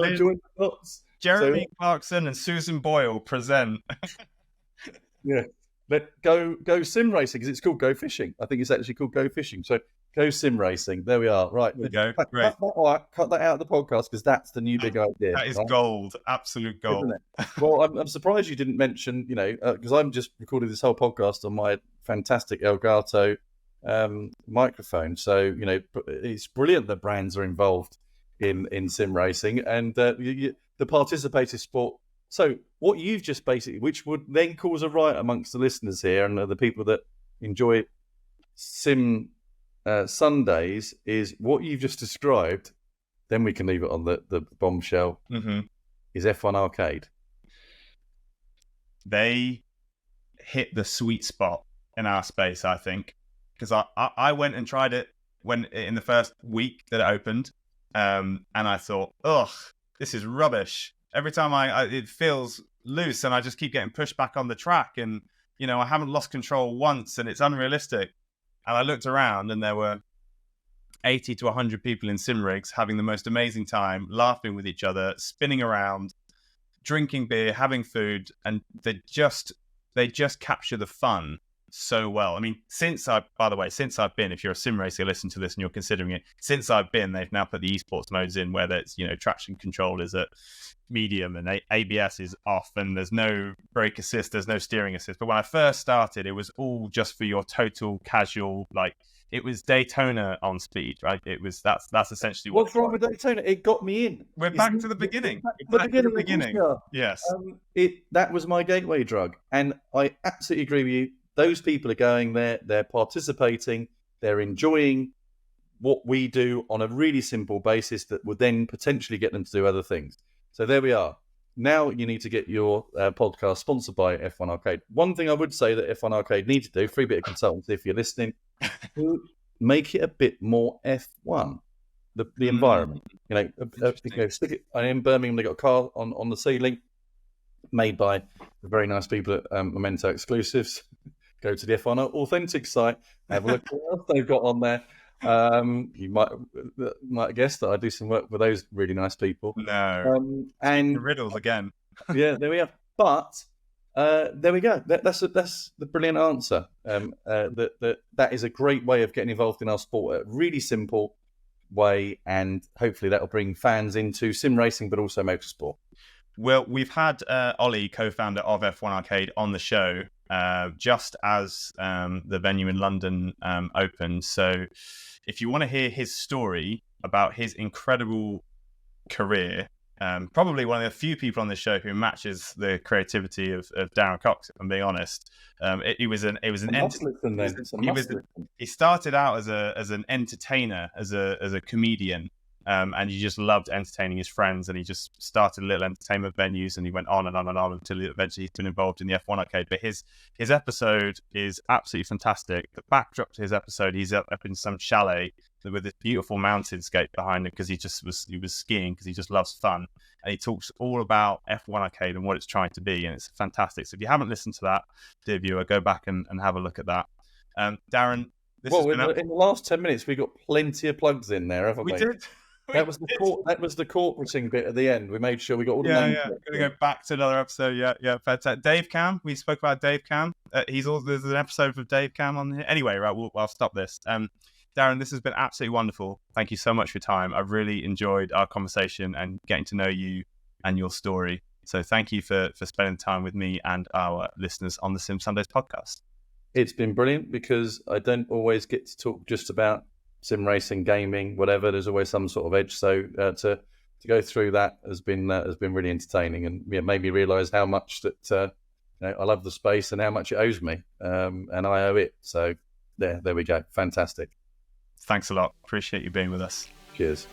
I join the dots? Jeremy Clarkson and Susan Boyle present. Yeah. Let go sim racing, because it's called Go Fishing. I think it's actually called Go Fishing. So go sim racing. There we are. Right. There we go. Great. Cut that out of the podcast, because that's the new big idea. That is gold. Absolute gold. Well, I'm surprised you didn't mention, because I'm just recording this whole podcast on my fantastic Elgato microphone. So, it's brilliant that brands are involved in sim racing and the participative sport. So what you've just basically, which would then cause a riot amongst the listeners here and the people that enjoy Sim Sundays, is what you've just described. Then we can leave it on the bombshell. Mm-hmm. Is F1 Arcade. They hit the sweet spot in our space, I think, because I went and tried it when in the first week that it opened, and I thought, ugh, this is rubbish. Every time it feels loose, and I just keep getting pushed back on the track, and I haven't lost control once, and it's unrealistic. And I looked around, and there were 80 to 100 people in sim rigs having the most amazing time, laughing with each other, spinning around, drinking beer, having food, and they just capture the fun so well. I mean, since I've been, if you're a sim racer, listen to this and you're considering it, since I've been, they've now put the eSports modes in where there's, traction control is at medium and ABS is off, and there's no brake assist, there's no steering assist. But when I first started, it was all just for your total casual, like it was Daytona on speed, right? It was that's essentially what's wrong with Daytona. It got me in. We're back to the beginning. Back to the beginning. Yes. That was my gateway drug, and I absolutely agree with you. Those people are going there, they're participating, they're enjoying what we do on a really simple basis that would then potentially get them to do other things. So there we are. Now you need to get your podcast sponsored by F1 Arcade. One thing I would say that F1 Arcade need to do, free bit of consultancy if you're listening, make it a bit more F1. The environment. Stick it in Birmingham. They got a car on the ceiling made by the very nice people at Memento Exclusives. Go to the F1 Authentic site, have a look at what else they've got on there. You might guess that I do some work with those really nice people. No, and the riddles again. Yeah, there we are. But there we go. That's the brilliant answer. That is a great way of getting involved in our sport. A really simple way, and hopefully that will bring fans into sim racing, but also motorsport. Well, we've had Ollie, co-founder of F1 Arcade, on the show just as the venue in London opened. So if you want to hear his story about his incredible career, probably one of the few people on the show who matches the creativity of Darren Cox, if I'm being honest. He started out as an entertainer, as a comedian. And he just loved entertaining his friends, and he just started little entertainment venues, and he went on and on and on until eventually he's been involved in the F1 Arcade. But his episode is absolutely fantastic. The backdrop to his episode, he's up in some chalet with this beautiful mountainscape behind him because he was skiing because he just loves fun, and he talks all about F1 Arcade and what it's trying to be, and it's fantastic. So if you haven't listened to that, dear viewer, go back and have a look at that. Darren, Well, in the last 10 minutes, we got plenty of plugs in there, haven't we? We did. That was the corporating bit at the end. We made sure we got all the names. Yeah. Gonna go back to another episode. Yeah. Fantastic. Dave Cam. We spoke about Dave Cam. There's an episode of Dave Cam on here. Anyway, right. I'll stop this. Darren, this has been absolutely wonderful. Thank you so much for your time. I've really enjoyed our conversation and getting to know you and your story. So thank you for spending time with me and our listeners on the Sim Sundays podcast. It's been brilliant because I don't always get to talk just about sim racing, gaming, whatever. There's always some sort of edge. So to go through that has been really entertaining, and made me realise how much that I love the space and how much it owes me, and I owe it. So there we go. Fantastic. Thanks a lot. Appreciate you being with us. Cheers.